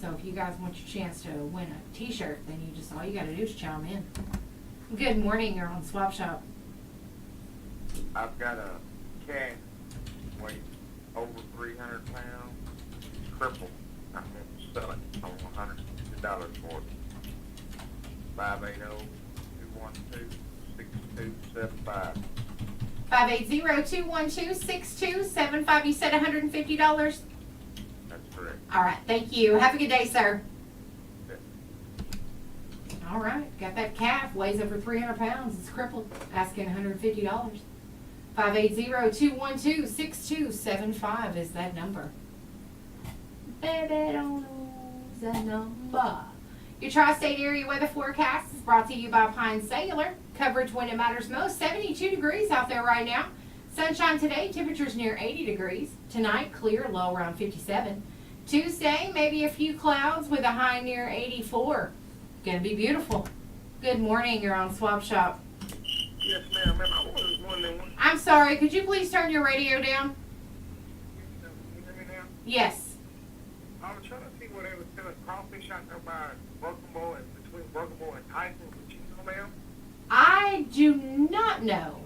So if you guys want your chance to win a t-shirt, then you just, all you got to do is chime in. Good morning. You're on Swap Shop. I've got a cat weighs over 300 pounds. It's crippled. I'm going to sell it on $150 for it. 580-212-6275. 580-212-6275. You said $150? That's correct. All right. Thank you. Have a good day, sir. Okay. All right. Got that calf. Weighs over 300 pounds. It's crippled. Asking $150. 580-212-6275 is that number. Baby, don't lose that number. Your tri-state area weather forecast is brought to you by Pine Cellular. Coverage when it matters most. 72 degrees out there right now. Sunshine today, temperatures near 80 degrees. Tonight, clear, low around 57. Tuesday, maybe a few clouds with a high near 84. Gonna be beautiful. Good morning, you're on Swap Shop. Yes, ma'am. Ma'am, I was wondering, I'm sorry, could you please turn your radio down? you hear me now? Yes. I was trying to see where they were selling crawfish out there by Brokenbow and between Brokenbow and Tyson. Would you know, ma'am? I do not know.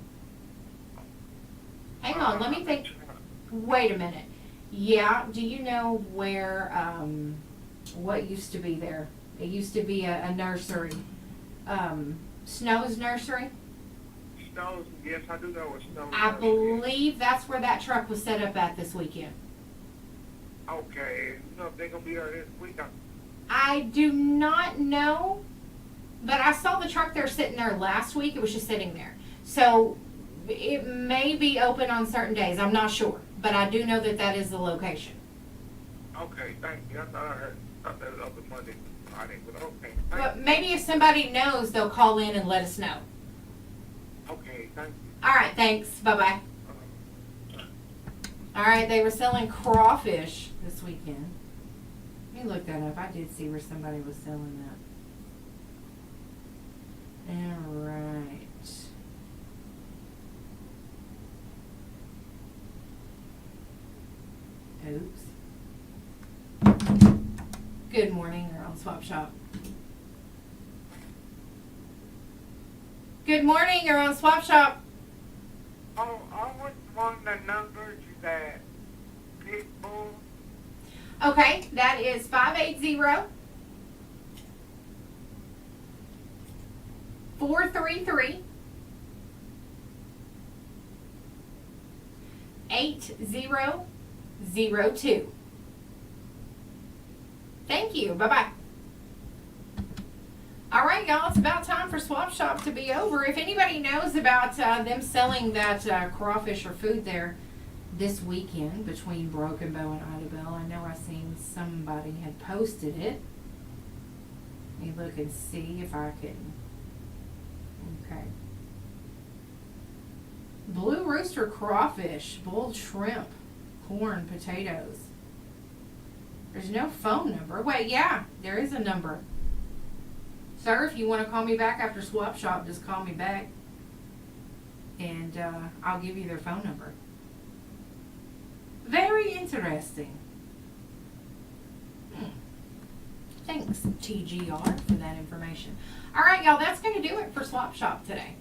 Hang on, let me think. Wait a minute. Yeah, do you know where, what used to be there? It used to be a nursery. Snow's Nursery? Snow's, yes, I do know where Snow's. I Nursery is. believe that's where that truck was set up at this weekend. Okay, you know if they're gonna be there this week. I do not know, but I saw the truck there sitting there last week. It was just sitting there. So it may be open on certain days. I'm not sure, but I do know that that is the location. Okay, thank you. I thought that was open Monday, Friday, but okay. But maybe if somebody knows, they'll call in and let us know. Okay, thank you. All right, thanks. Bye-bye. All right, they were selling crawfish this weekend. Let me look that up. I did see where somebody was selling that. All right. Oops. Good morning, you're on Swap Shop. Good morning, you're on Swap Shop. Oh, I was wondering the numbers that Pitbull. Okay, that is 580 433 8002. Thank you. Bye-bye. All right, y'all, it's about time for Swap Shop to be over. If anybody knows about them selling that crawfish or food there this weekend between Broken Bow and Idabel, I know I seen somebody had posted it. Let me look and see if I can. Okay. Blue Rooster crawfish, boiled shrimp, corn, potatoes. There's no phone number. Wait, yeah, there is a number. Sir, if you want to call me back after Swap Shop, just call me back. And I'll give you their phone number. Very interesting. Thanks, TGR, for that information. All right, y'all, that's going to do it for Swap Shop today.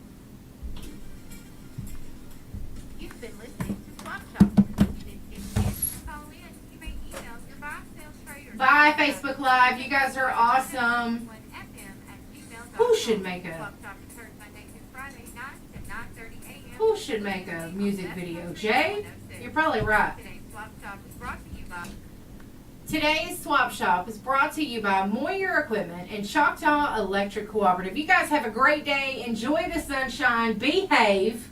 You've been listening to Swap Shop. You didn't get a chance to call in. You may email your buy, sell, trade, or Bye, Facebook Live. You guys are awesome. Who should make a Who should make a music video? Jay? You're probably right. Today's Swap Shop is brought to you by Moyer Equipment and Choctaw Electric Cooperative. You guys have a great day. Enjoy the sunshine. Behave.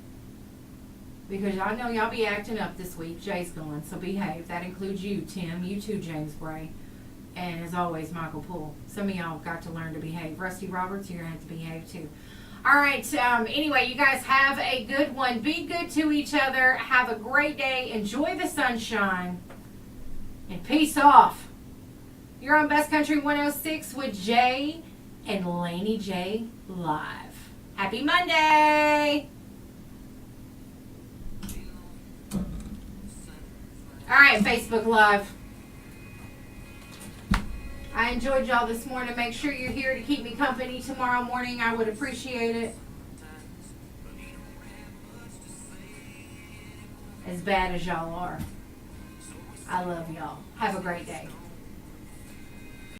Because I know y'all be acting up this week. Jay's gone, so behave. That includes you, Tim. You too, James Bray. And as always, Michael Poole. Some of y'all got to learn to behave. Rusty Roberts, you're going to have to behave too. All right. Anyway, you guys have a good one. Be good to each other. Have a great day. Enjoy the sunshine. And peace off. You're on Best Country 106 with Jay and Laney J live. Happy Monday. All right, Facebook Live. I enjoyed y'all this morning. Make sure you're here to keep me company tomorrow morning. I would appreciate it. As bad as y'all are. I love y'all. Have a great day.